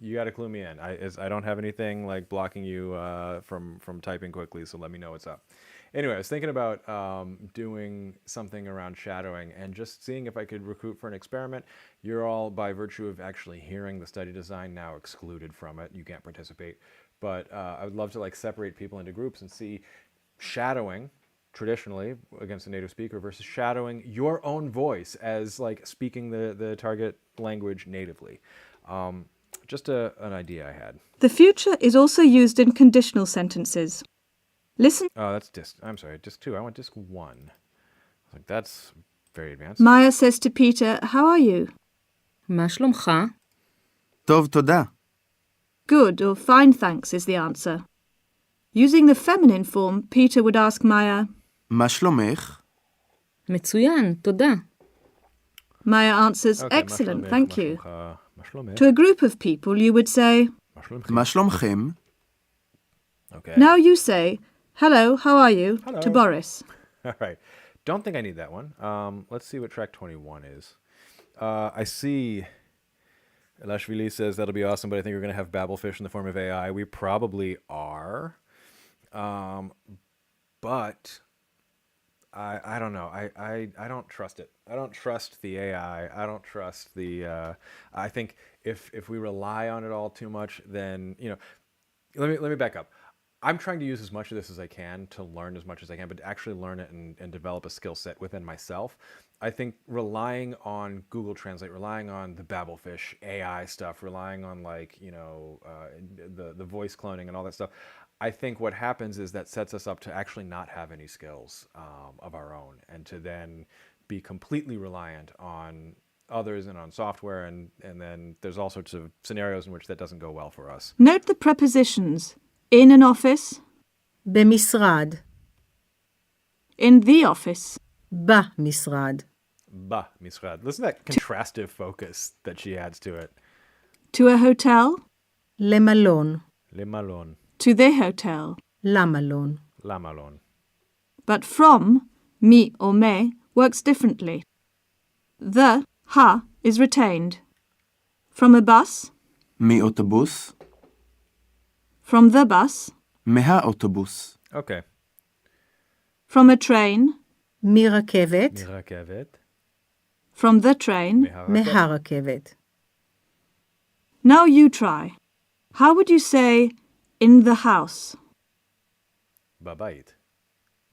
You got to clue me in. I don't have anything like blocking you from typing quickly, so let me know what's up. Anyway, I was thinking about doing something around shadowing and just seeing if I could recruit for an experiment. You're all, by virtue of actually hearing the study design, now excluded from it. You can't participate. But I would love to like separate people into groups and see shadowing traditionally against a native speaker versus shadowing your own voice as like speaking the target language natively. Just an idea I had. The future is also used in conditional sentences. Listen. Oh, that's disc. I'm sorry, disc 2. I want disc 1. Like that's very advanced. Maya says to Peter, "How are you?" מה שלומך? טוב, תודה. Good or fine, thanks is the answer. Using the feminine form, Peter would ask Maya, מה שלומך? מצוין, תודה. Maya answers, Okay, excellent, thank you. מה שלומך? To a group of people, you would say, מה שלומך? מה שלומכם? Okay. now you say, hello, how are you, Hello. to Boris. All right. Don't think I need that one. Let's see what track 21 is. I see Lashvili says that'll be awesome, but I think we're going to have Babelfish in the form of AI. We probably are. But I don't know. I don't trust it. I don't trust the AI. I don't trust the I think if we rely on it all too much, then, you know, let me back up. I'm trying to use as much of this as I can to learn as much as I can, but to actually learn it and develop a skill set within myself. I think relying on Google Translate, relying on the Babelfish AI stuff, relying on like, you know, the voice cloning and all that stuff, I think what happens is that sets us up to actually not have any skills of our own, and to then be completely reliant on others and on software, and then there's all sorts of scenarios in which that doesn't go well for us. Note the prepositions. In an office, במשרד. in the office, במשרד. Ba misrad. Listen to that contrastive focus that she adds to it. to a hotel, למלון. Le malon, to the hotel. למלון. la malon. But from, mi or me, works differently. The, ha, is retained. From a bus. מאוטובוס. From the bus. מהאוטובוס. Okay. From a train. מרכבת. מרכבת. From the train. מהרכבת. Now you try. How would you say in the house? בבית.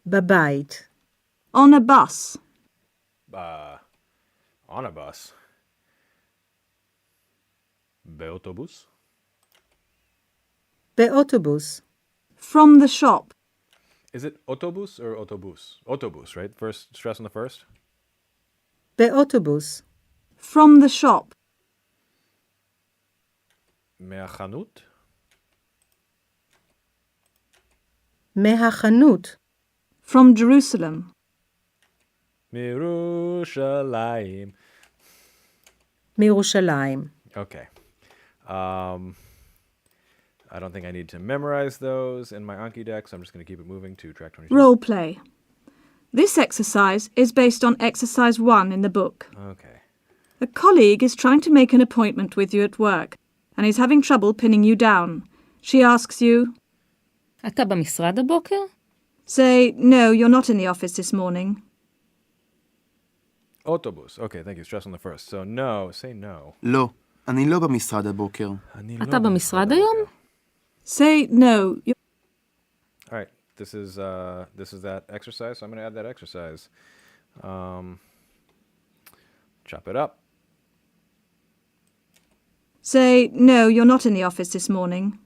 בבית. On a bus. On a bus. באוטובוס. באוטובוס. From the shop. Is it autobus or autobus? Autobus, right? First, stress on the first. באוטובוס. From the shop. מהחנות. מהחנות. From Jerusalem. מירושלים. מירושלים. Okay. I don't think I need to memorize those in my Anki deck, so I'm just going to keep it moving to track 22. Role play. This exercise is based on exercise 1 in the book. Okay. A colleague is trying to make an appointment with you at work and is having trouble pinning you down. She asks you, אתה במשרד הבוקר? say, no, you're not in the office this morning. Autobus. Okay, thank you. Stress on the first. So no, say no. לא, אני לא במשרד הבוקר. אתה במשרד היום? Say, no, you're... All right. This is that exercise. So I'm going to add that exercise. Chop it up. Say, no, you're not in the office this morning.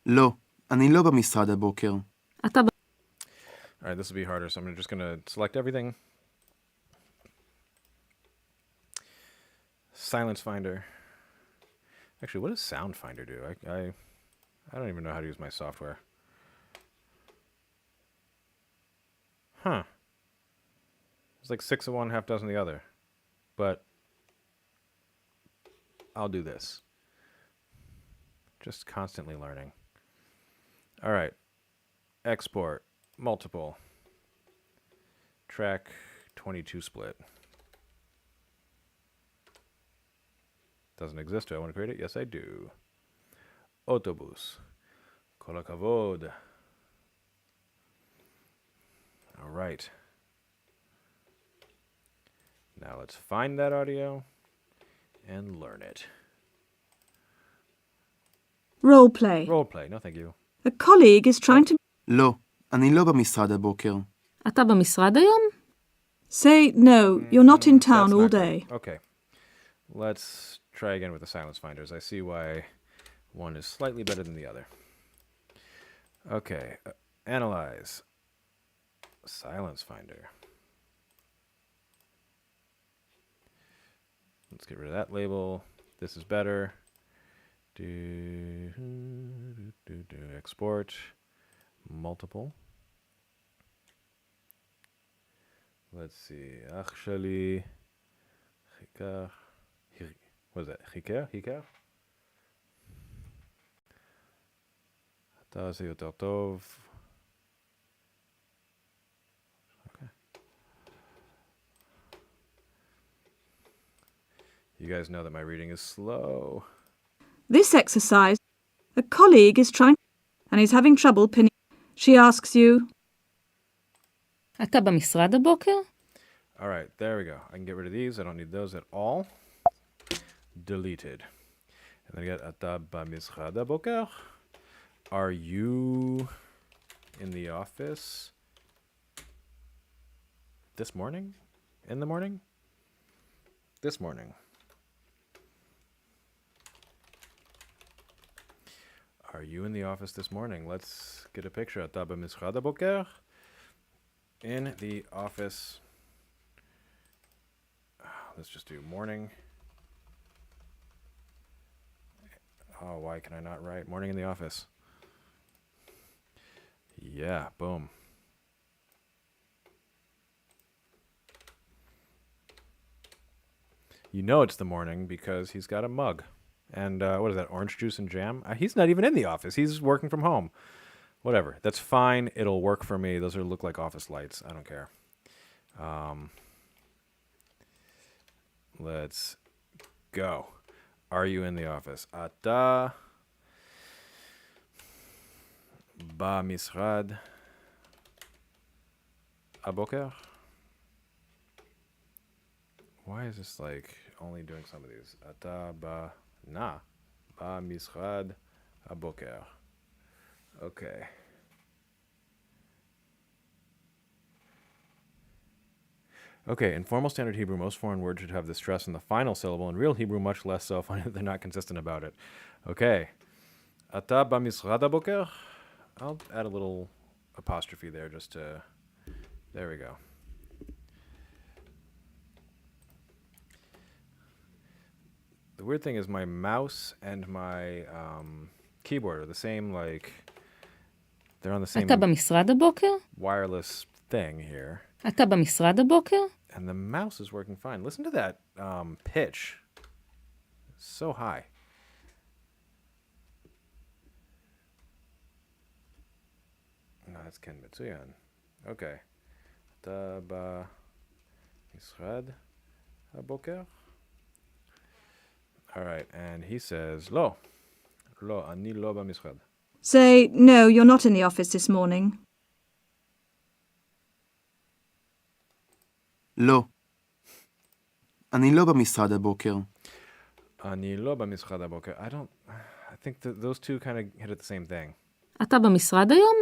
לא, אני לא במשרד הבוקר. אתה All right, this will be harder, so I'm just going to select everything. Silence Finder. Actually, what does Sound Finder do? I don't even know how to use my software. Huh. It's like 6 of one, half dozen of the other. But I'll do this. Just constantly learning. All right. Export. Multiple. Track 22 split. Doesn't exist. Do I want to create it? Yes, I do. Autobus. Kol hakavod. All right. Now let's find that audio and learn it. Role play. Role play. No, thank you. A colleague is trying to... לא, אני לא במשרד הבוקר. אתה במשרד היום? Say, no, you're not in town That's all not day. correct. Okay. Let's try again with the silence finders. I see why one is slightly better than the other. Okay. Analyze. Silence finder. Let's get rid of that label. This is better. Export. Multiple. Let's see. Actually. What is that? Hikar? אתה זה יותר טוב. Okay. You guys know that my reading is slow. This exercise, a colleague is trying and is having trouble pinning. She asks you, אתה במשרד הבוקר? All right, there we go. I can get rid of these. I don't need those at all. Deleted. And then I got אתה במשרד הבוקר. Are you in the office this morning? In the morning? This morning. Are you in the office this morning? Let's get a picture. אתה במשרד הבוקר. In the office. Let's just do morning. Oh, why can I not write morning in the office? Yeah, boom. You know it's the morning because he's got a mug. And what is that, orange juice and jam? He's not even in the office. He's working from home. Whatever. That's fine. It'll work for me. Those look like office lights. I don't care. Let's go. Are you in the office? אתה במשרד הבוקר? Why is this like only doing some of these? אתה במשרד הבוקר. Okay. Okay, in formal standard Hebrew, most foreign words should have the stress in the final syllable. In real Hebrew, much less so. They're not consistent about it. Okay. אתה במשרד הבוקר? I'll add a little apostrophe there just to... There we go. The weird thing is my mouse and my keyboard are the same, like... They're on the same אתה במשרד הבוקר? wireless thing here. אתה במשרד הבוקר? And the mouse is working fine. Listen to that pitch. It's so high. No, that's Ken Mitsuyan. Okay. אתה במשרד הבוקר? All right, and he says, לא, אני לא במשרד. Say, no, you're not in the office this morning. לא. אני לא במשרד הבוקר. אני לא במשרד הבוקר. I think that those two kind of hit at the same thing. אתה במשרד היום?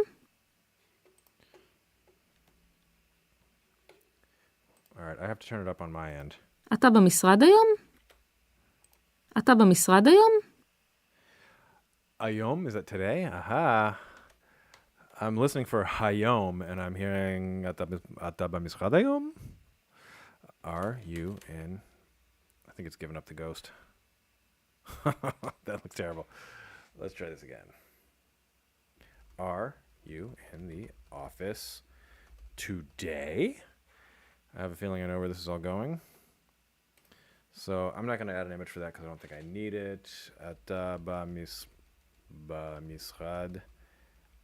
All right, I have to turn it up on my end. אתה במשרד היום? אתה במשרד היום? Ayom, is that today? Aha. I'm listening for Hayom, and I'm hearing אתה במשרד היום? Are you in... I think it's given up the ghost. That looks terrible. Let's try this again. Are you in the office today? I have a feeling I know where this is all going. So I'm not going to add an image for that because I don't think I need it. אתה במשרד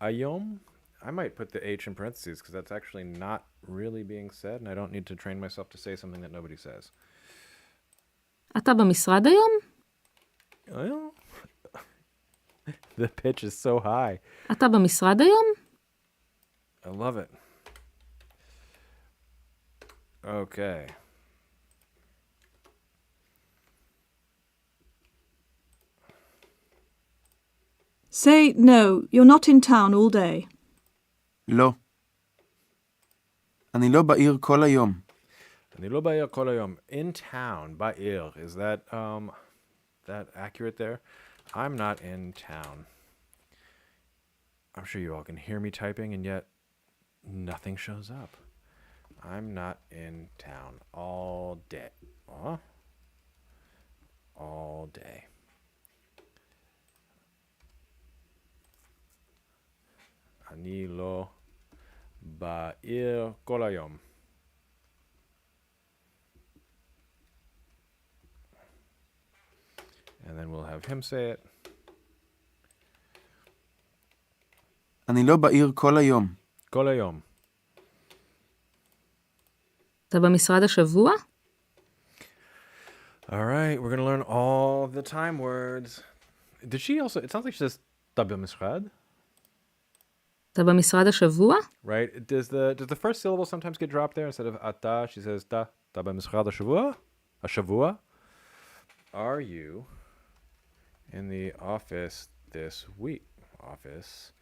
היום? I might put the H in parentheses because that's actually not really being said, and I don't need to train myself to say something that nobody says. אתה במשרד היום? Well, the pitch is so high. אתה במשרד היום? I love it. Okay. Say, no, you're not in town all day. לא. אני לא בעיר כל היום. אני לא בעיר כל היום. In town, בעיר. Is that accurate there? I'm not in town. I'm sure you all can hear me typing, and yet nothing shows up. I'm not in town all day. All day. אני לא בעיר כל היום. And then we'll have him say it. אני לא בעיר כל היום. כל היום. אתה במשרד השבוע? All right, we're going to learn all the time words. Did she also... It sounds like she says אתה במשרד. אתה במשרד השבוע? Right? Does the first syllable sometimes get dropped there instead of אתה? She says אתה במשרד השבוע? השבוע? Are you in the office this week? Office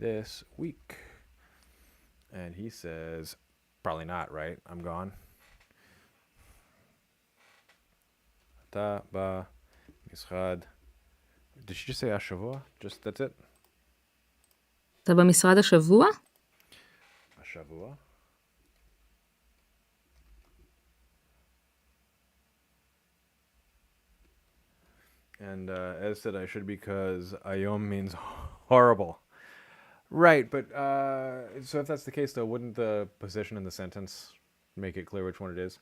this week. And he says, probably not, right? I'm gone. אתה במשרד. Did she just say השבוע? Just, that's it? אתה במשרד השבוע? השבוע. And as said, I should because ayom means horrible. Right, but so if that's the case, though, wouldn't the position in the sentence make it clear which one it is?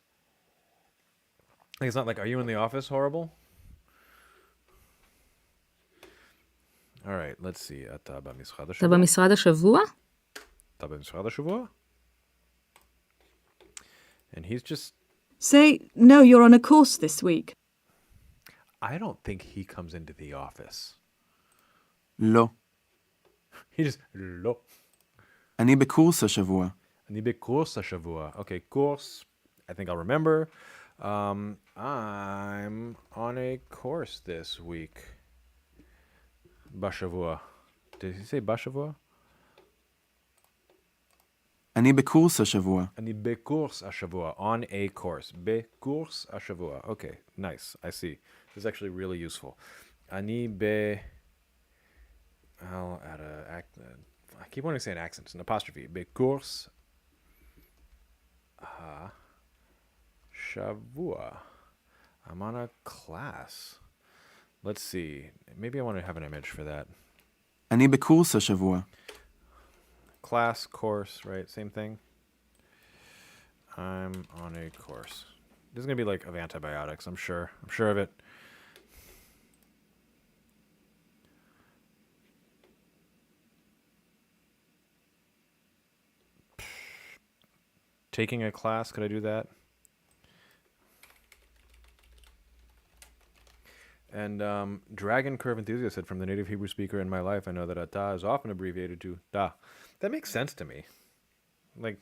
Like, it's not like, are you in the office horrible? All right, let's see. אתה במשרד אתה השבוע? במשרד השבוע? אתה במשרד השבוע? And he's just Say, no, you're on a course this week. I don't think he comes into the office. לא. He just, לא. אני בקורס השבוע. אני בקורס השבוע. Okay, course. I think I'll remember. I'm on a course this week. בשבוע. Did he say בשבוע? אני בקורס השבוע. אני בקורס השבוע. On a course. בקורס השבוע. Okay, nice. I see. This is actually really useful. אני I'll add I keep wanting to say an accent. It's an apostrophe. בקורס השבוע. I'm on a class. Let's see. Maybe I want to have an image for that. אני בקורס השבוע. Class, course, right? Same thing. I'm on a course. This is going to be like of antibiotics, I'm sure. I'm sure of it. Taking a class, could I do that? And Dragon Curve Enthusiast said, from the native Hebrew speaker in my life, I know that ata is often abbreviated to da. That makes sense to me. Like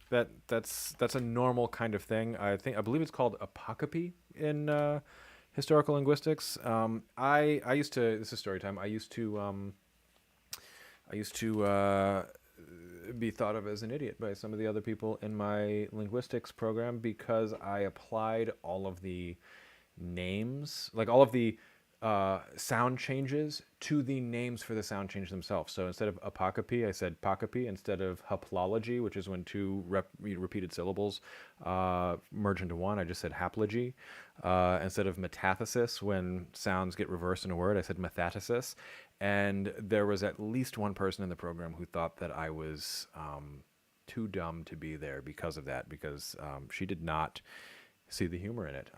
that's a normal kind of thing. I believe it's called apocope in historical linguistics. I used to, this is story time. I used to be thought of as an idiot by some of the other people in my linguistics program because I applied all of the names, like all of the sound changes to the names for the sound change themselves. So instead of apocope, I said pocope. Instead of haplology, which is when two repeated syllables merge into one, I just said haplogy. Instead of metathesis, when sounds get reversed in a word, I said metathesis. And there was at least one person in the program who thought that I was too dumb to be there because of that, because she did not see the humor in it.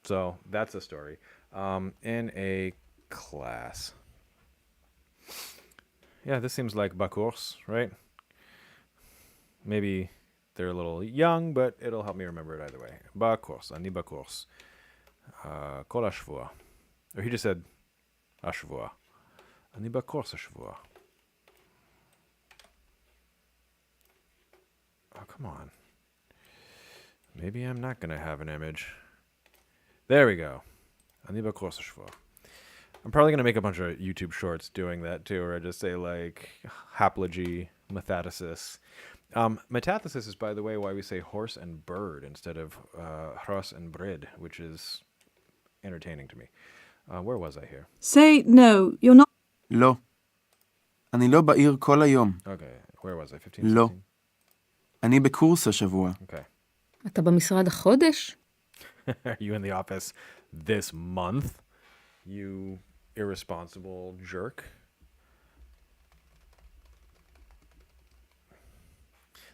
So that's a story. In a class. Yeah, this seems like bakurs, right? Maybe they're a little young, but it'll help me remember it either way. Bakurs, ani bakurs. Kol hashvua. Or he just said hashvua. Ani bakurs hashvua. Oh, come on. Maybe I'm not going to have an image. There we go. Ani bakurs hashvua. I'm probably going to make a bunch of YouTube shorts doing that too, where I just say like haplogy, metathesis. Metathesis is, by the way, why we say horse and bird instead of hros and brid, which is entertaining to me. Where was I here? Say, no, you're not. לא. אני לא בעיר כל היום. Okay, where was I? 15, לא. 16? אני בקורס השבוע. Okay. אתה במשרד החודש? Are you in the office this month, you irresponsible jerk?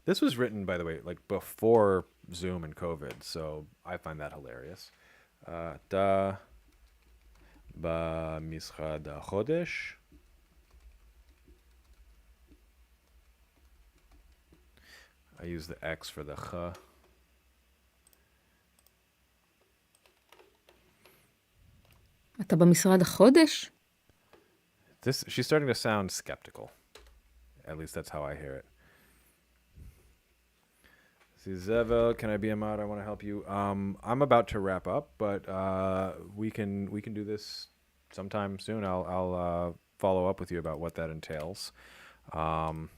This was written, by the way, like before Zoom and COVID, so I find that hilarious. Da bamisrad chodesh. I use the X for the ch. אתה במשרד החודש? She's starting to sound skeptical. At least that's how I hear it. Zevel, can I be a mod? I want to help you. I'm about to wrap up, but we can do this sometime soon. I'll follow up with you about what that entails, because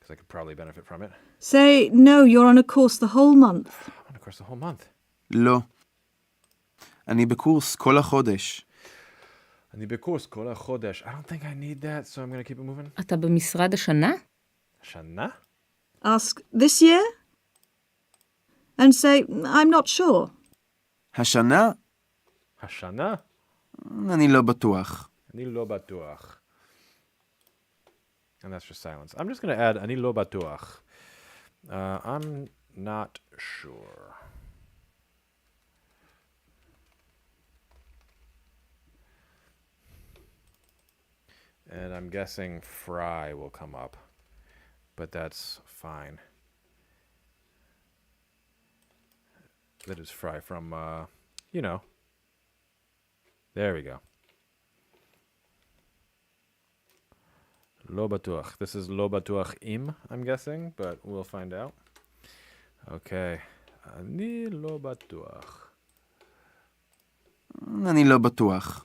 I could probably benefit from it. Say, no, you're on a course the whole month. And of course, the whole month. לא. אני בקורס כל החודש. אני בקורס כל החודש. I don't think I need that, so I'm going to keep it moving. אתה במשרד השנה? שנה? Ask, this year? And say, I'm not sure. השנה? השנה? אני לא בטוח. אני לא בטוח. And that's just silence. I'm just going to add אני לא בטוח. I'm not sure. And I'm guessing fry will come up, but that's fine. that is fry from, you know. There we go. Lo batuach. This is lo batuach im, I'm guessing, but we'll find out. Okay. Ani lo batuach. אני לא בטוח.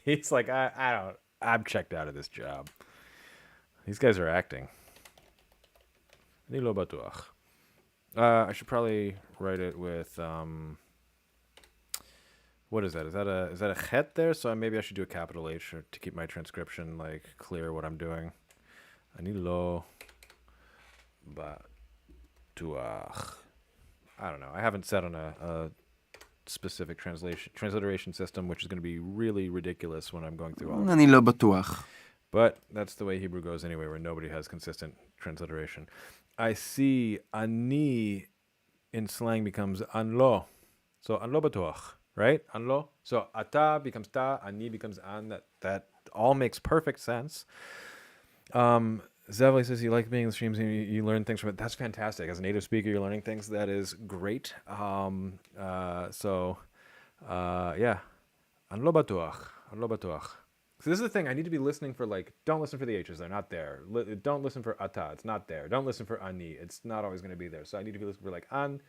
He's like, I'm checked out of this job. These guys are acting. Ani lo batuach. I should probably write it with, what is that? Is that a chet there? So maybe I should do a capital H to keep my transcription like clear what I'm doing. Ani lo batuach. I don't know. I haven't set on a specific transliteration system, which is going to be really ridiculous when I'm going through all of it. אני לא בטוח. But that's the way Hebrew goes anyway, where nobody has consistent transliteration. I see ani in slang becomes anlo. So anlo batuach, right? Anlo. So ata becomes ta, ani becomes an. That all makes perfect sense. Zevli says you like being in the streams and you learn things from it. That's fantastic. As a native speaker, you're learning things. That is great. Yeah. Anlo batuach. Anlo batuach. So this is the thing. I need to be listening for, like, don't listen for the H's. They're not there. Don't listen for ata. It's not there. Don't listen for ani. It's not always going to be there. So I need to be listening for, like, an,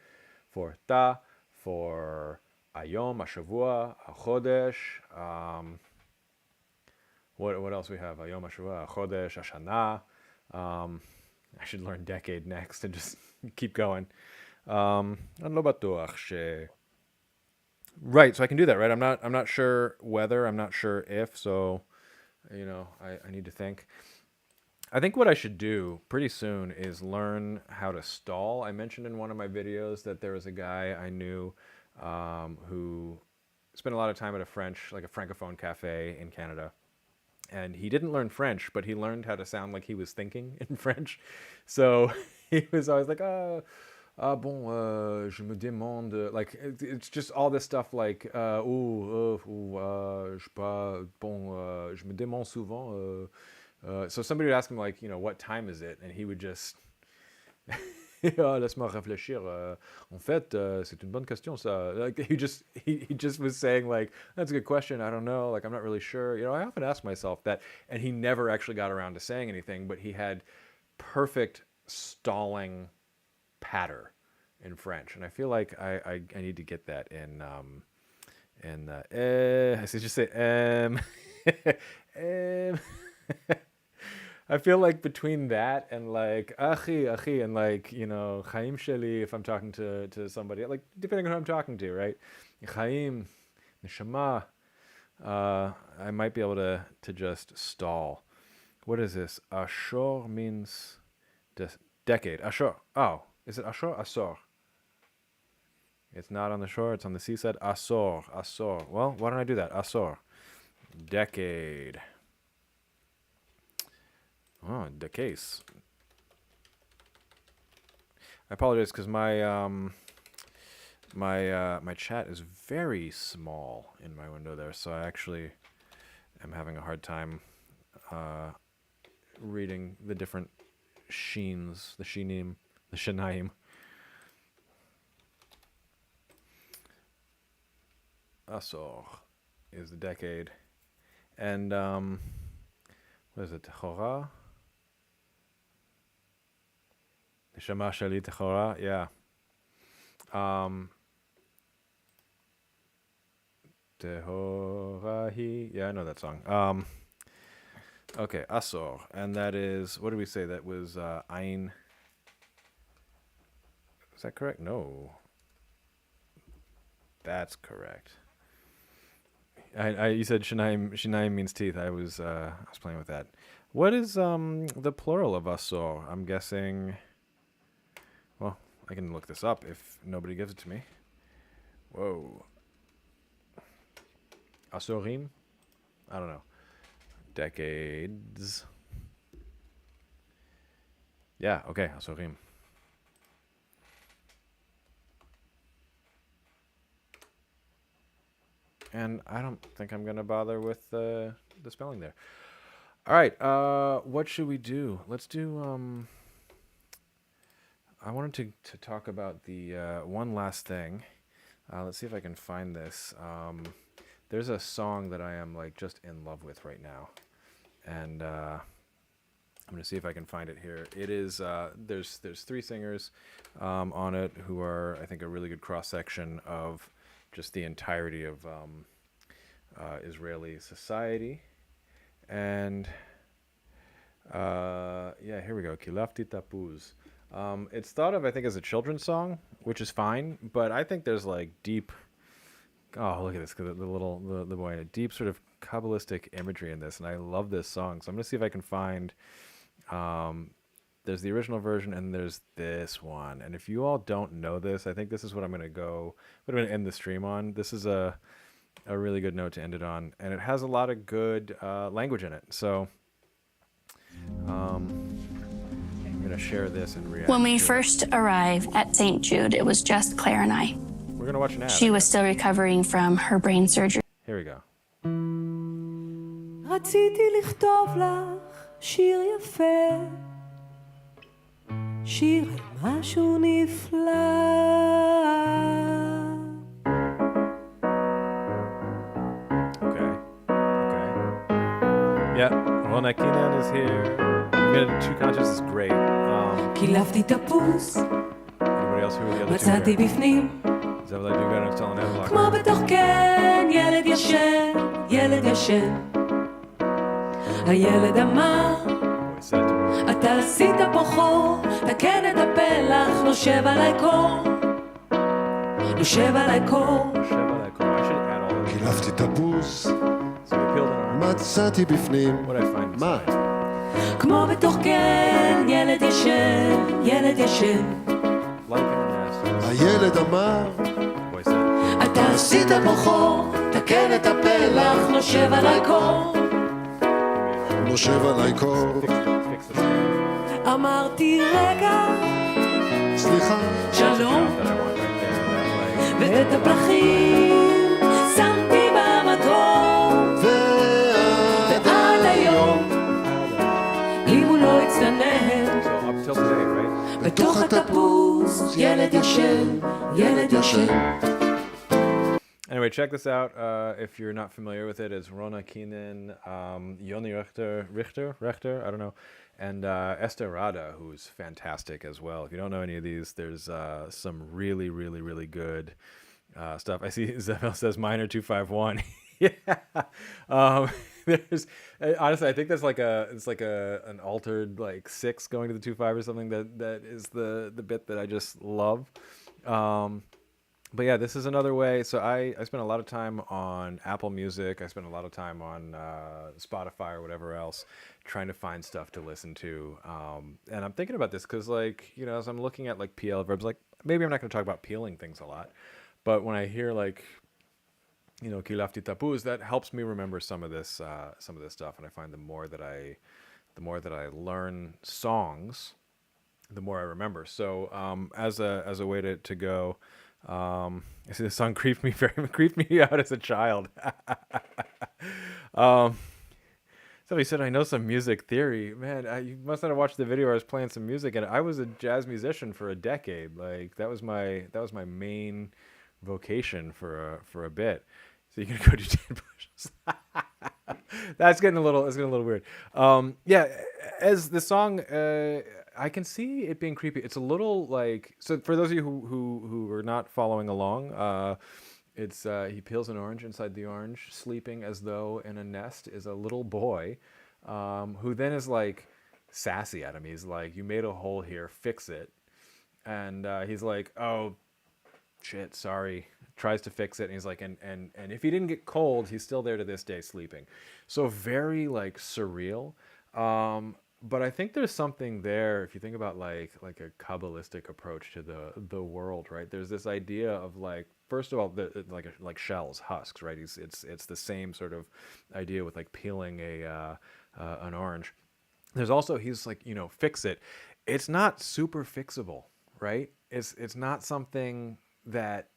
for ta, for ayom, ashavua, achodesh. What else we have? Ayom, ashavua, achodesh, ashana. I should learn decade next and just keep going. An lo batuach she. Right, so I can do that, right? I'm not sure whether, I'm not sure if, so I need to think. I think what I should do pretty soon is learn how to stall. I mentioned in one of my videos that there was a guy I knew who spent a lot of time at a francophone cafe in Canada. And he didn't learn French, but he learned how to sound like he was thinking in French. So he was always like, je me demande, like, it's just all this stuff like, je me demande souvent. So somebody would ask him, like, what time is it? And he would just, laisse-moi réfléchir. En fait, c'est une bonne question, ça. Like, he just was saying, like, that's a good question. I don't know. Like, I'm not really sure. I often ask myself that. And he never actually got around to saying anything, but he had perfect stalling patter in French, and I feel like I need to get that in I should just say I feel like between that and like achi and like chaim sheli, if I'm talking to somebody, like depending on who I'm talking to, right? Chaim, neshama, I might be able to just stall. What is this? Ashor means decade. Ashor. Oh, is it Ashor? Asor. It's not on the shore. It's on the seaside. Asor. Asor. Well, why don't I do that? Asor. Decade. Oh, decase. I apologize because my my chat is very small in my window there, so I actually am having a hard time reading the different sheens, the shinim, the shanaim. Asor is the decade, and what is it? Techora. Neshama sheli techora. Yeah. Tehorahi. Yeah, I know that song. Okay, Asor, and that is, what did we say? That was Ain. Is that correct? No. That's correct. You said Shinaim means teeth. I was playing with that. What is the plural of Asor? I'm guessing. Well, I can look this up if nobody gives it to me. Whoa. Asorim? I don't know. Decades. Yeah, okay, Asorim. And I don't think I'm going to bother with the spelling there. All right, what should we do? Let's do I wanted to talk about the one last thing. Let's see if I can find this. There's a song that I am like just in love with right now, and I'm gonna see if I can find it here. It is there's three singers on it who are, I think, a really good cross section of just the entirety of Israeli society, and yeah, here we go. Kilafti Tapuz. It's thought of, I think, as a children's song, which is fine, but I think there's like deep. Oh, look at this! The boy, deep sort of Kabbalistic imagery in this, and I love this song. So I'm gonna see if I can find. There's the original version, and there's this one. And if you all don't know this, I think this is what I'm gonna end the stream on. This is a really good note to end it on, and it has a lot of good language in it. So I'm gonna share this and react. When we to it. first arrived at St. Jude, it was just Claire and I. We're gonna watch an ad. She was still recovering from her brain surgery. Here we go. רציתי לכתוב לך שיר יפה, שיר על משהו נפלא. Okay. Yeah, Rona Kinan is here. True Conscious is great. קילפתי תפוס, Anybody else who are the other two? מצאתי here? בפנים, Is that what I do? Got to tell an ad כמו בתוך קן, ילד ישן, ילד ישן. הילד אמר, אתה עשית פה חור, תקן את הפלח, נושב עליי קור, נושב עליי קור. קילפתי תפוס, מצאתי בפנים, מה? כמו בתוך קן, ילד ישן, ילד ישן. הילד אמר, אתה עשית פה חור, תקן את הפלח, נושב עליי קור, נושב עליי קור. אמרתי רגע, סליחה, שלום, ואת הפלחים שמתי במקום, ועד היום, אם הוא לא יצטנן, בתוך התפוס, ילד ישן, ילד ישן. Anyway, check this out. If you're not familiar with it, it's Rona Kinen, Yoni Richter, I don't know, and Esther Rada, who's fantastic as well. If you don't know any of these, there's some really, really, really good stuff. I see Zebel says minor 251. Yeah. There's honestly, I think that's like an altered like 6 going to the 25 or something. That is the bit that I just love. But yeah, this is another way. So I spent a lot of time on Apple Music. I spent a lot of time on Spotify or whatever else, trying to find stuff to listen to. And I'm thinking about this because, like, you know, as I'm looking at like PL verbs, like maybe I'm not going to talk about peeling things a lot, but when I hear like, you know, kilafti tapuz, that helps me remember some of this stuff. And I find the more that I learn songs, the more I remember. So as a way to go. I see the song creeped me out as a child. Somebody said I know some music theory. Man, you must not have watched the video where I was playing some music, and I was a jazz musician for a decade. Like that was my main vocation for a bit. So you can go do 10 push-ups. That's getting a little weird. Yeah, as the song. I can see it being creepy. It's a little like, so for those of you who are not following along, it's he peels an orange. Inside the orange, sleeping as though in a nest, is a little boy, who then is like sassy at him. He's like, "You made a hole here, fix it," and he's like, "Oh, shit, sorry." Tries to fix it, and he's like, and if he didn't get cold, he's still there to this day sleeping. So very like surreal. But I think there's something there if you think about like a Kabbalistic approach to the world, right? There's this idea of like, first of all, like shells, husks, right? It's the same sort of idea with like peeling an orange. There's also, he's like, you know, fix it. It's not super fixable, right? It's not something that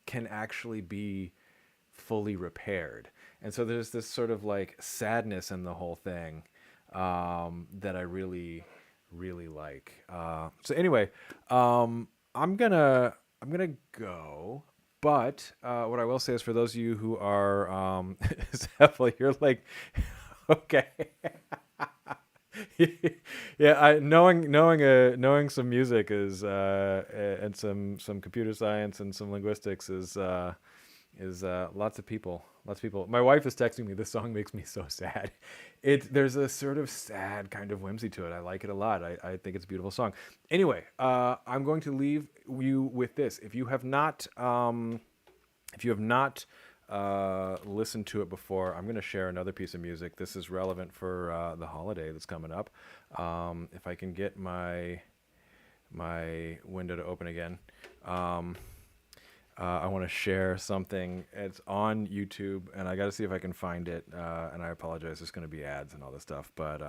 can actually be fully repaired. And so there's this sort of like sadness in the whole thing. That I really, really like. So anyway, I'm gonna go. But what I will say is, for those of you who are Zephel, you're like, okay. Yeah, knowing some music is and some computer science and some linguistics is lots of people. My wife is texting me, this song makes me so sad. There's a sort of sad kind of whimsy to it. I like it a lot. I think it's a beautiful song. Anyway, I'm going to leave you with this. If you have not listened to it before, I'm going to share another piece of music. This is relevant for the holiday that's coming up. If I can get my window to open again. I want to share something. It's on YouTube, and I got to see if I can find it. And I apologize, there's going to be ads and all this stuff. But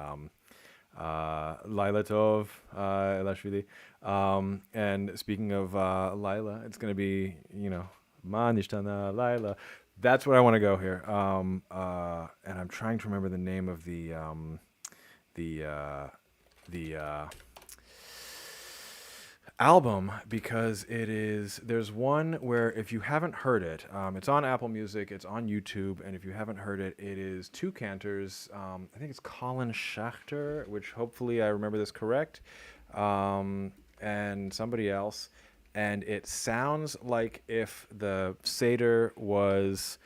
Laila Tov, Elashvili. And speaking of Laila, it's going to be, Ma Nishtana Laila. That's what I want to go here. And I'm trying to remember the name of the album, because there's one where, if you haven't heard it, it's on Apple Music, it's on YouTube, and if you haven't heard it, it is two cantors. I think it's Colin Schachter, which hopefully I remember this correct, and somebody else, and it sounds like if the Seder was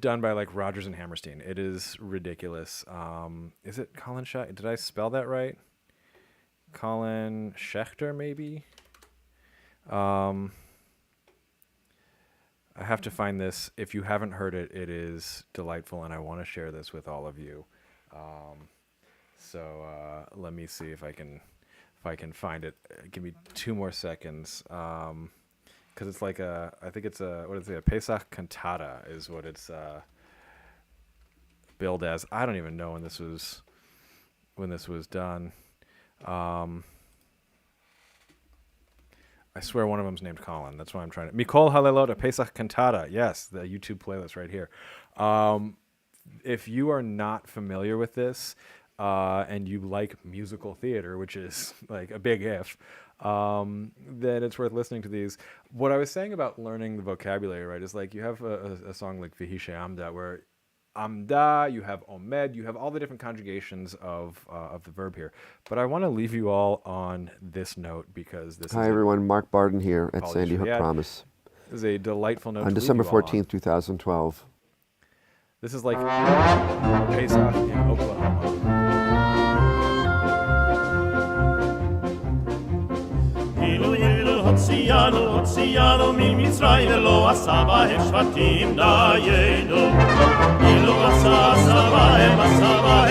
done by like Rodgers and Hammerstein. It is ridiculous. Is it Colin Schachter? Did I spell that right? Colin Schachter, maybe? I have to find this. If you haven't heard it, it is delightful, and I want to share this with all of you. So let me see if I can find it. Give me 2 more seconds. Because it's like I think it's a Pesach cantata is what it's billed as. I don't even know when this was done. I swear one of them's named Colin. That's why I'm trying to. Mikol Halelot, a Pesach cantata. Yes, the YouTube playlist right here. If you are not familiar with this, and you like musical theater, which is like a big if, then it's worth listening to these. What I was saying about learning the vocabulary, right, is like you have a song like Vihishe Amda, where Amda, you have Omed, you have all the different conjugations of the verb here. But I want to leave you all on this note, because this Hi, everyone. Mark Barden here at Sandy Hook Promise. This is a delightful note on December 14th, 2012. This is like Pesach in Oklahoma. הוציאנו ממצרים ולא עשה בהם שבטים דיינו אילו עשה בהם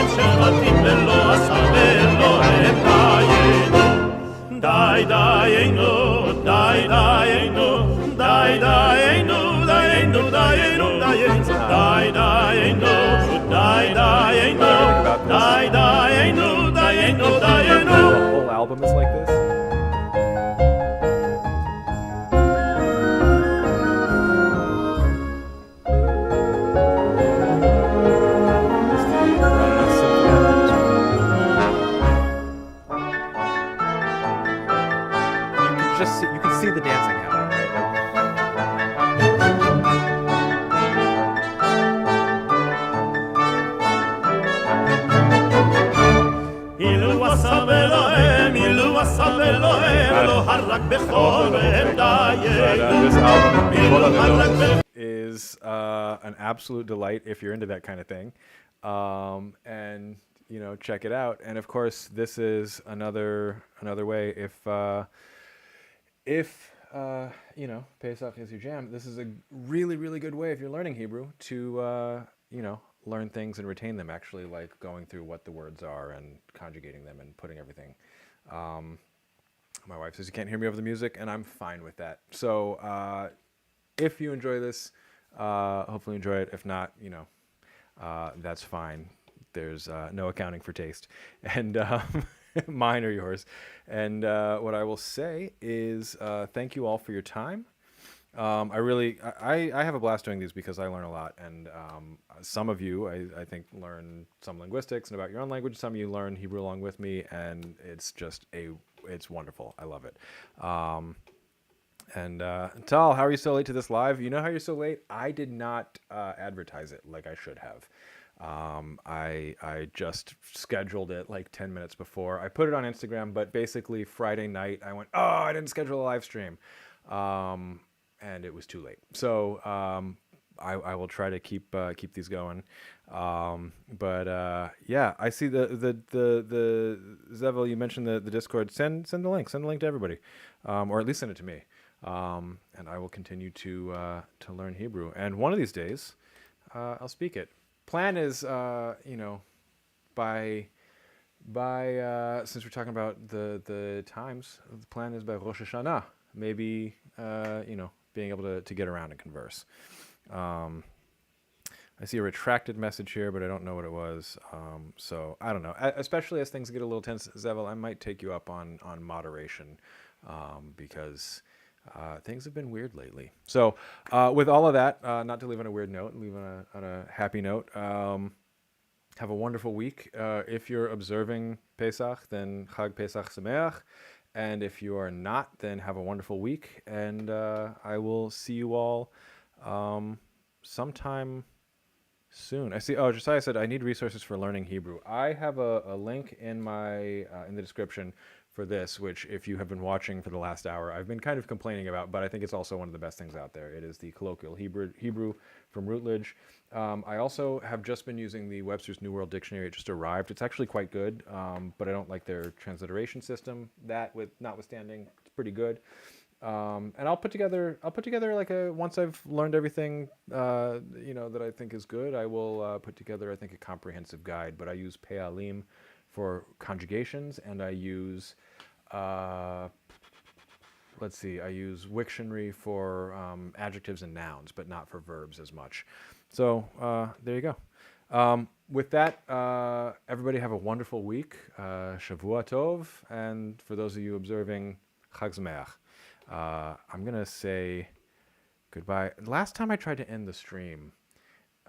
שבטים ולא עשה באלוהים דיינו די דיינו די דיינו די דיינו דיינו דיינו דיינו די דיינו די דיינו די דיינו דיינו דיינו. The whole album is like this. You can see the dancing happening, right? אילו עשה באלוהים לא הרג בחורם דיינו. This album is an absolute delight if you're into that kind of thing. And check it out. And of course, this is another way if Pesach is your jam, this is a really, really good way, if you're learning Hebrew, to learn things and retain them, actually, like going through what the words are and conjugating them and putting everything. My wife says you can't hear me over the music, and I'm fine with that. So if you enjoy this, hopefully enjoy it. If not, that's fine. There's no accounting for taste. And mine or yours. And what I will say is thank you all for your time. I have a blast doing these because I learn a lot, and some of you I think learn some linguistics and about your own language. Some of you learn Hebrew along with me, and it's wonderful. I love it. And Tal, how are you so late to this live? You know how you're so late? I did not advertise it like I should have. I just scheduled it like 10 minutes before. I put it on Instagram, but basically Friday night I went, oh, I didn't schedule a live stream. And it was too late. So I will try to keep these going. But yeah, I see the Zevel, you mentioned the Discord. Send the link. Send the link to everybody, or at least send it to me. And I will continue to learn Hebrew. And one of these days, I'll speak it. Plan is, by since we're talking about the times, the plan is by Rosh Hashanah. Maybe being able to get around and converse. I see a retracted message here, but I don't know what it was. So I don't know. Especially as things get a little tense, Zevel, I might take you up on moderation, because things have been weird lately. So with all of that, not to leave on a weird note, leave on a happy note. Have a wonderful week. If you're observing Pesach, then Chag Pesach Sameach. And if you are not, then have a wonderful week. And I will see you all sometime soon. I see. Oh, Josiah said I need resources for learning Hebrew. I have a link in in the description for this, which if you have been watching for the last hour, I've been kind of complaining about, but I think it's also one of the best things out there. It is the colloquial Hebrew from Routledge. I also have just been using the Webster's New World Dictionary. It just arrived. It's actually quite good, but I don't like their transliteration system. That, with notwithstanding, it's pretty good. And I'll put together like once I've learned everything, that I think is good, I will put together, I think, a comprehensive guide. But I use Pe'alim for conjugations, and I use, I use Wiktionary for adjectives and nouns, but not for verbs as much. So there you go. With that, everybody have a wonderful week. Shavua Tov, and for those of you observing, Chag Sameach. I'm going to say goodbye. Last time I tried to end the stream,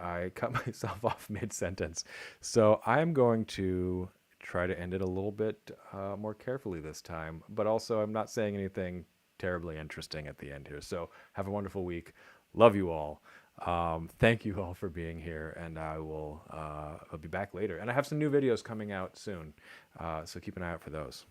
I cut myself off mid-sentence. So I'm going to try to end it a little bit more carefully this time. But also, I'm not saying anything terribly interesting at the end here. So have a wonderful week. Love you all. Thank you all for being here. And I'll be back later. And I have some new videos coming out soon. So keep an eye out for those.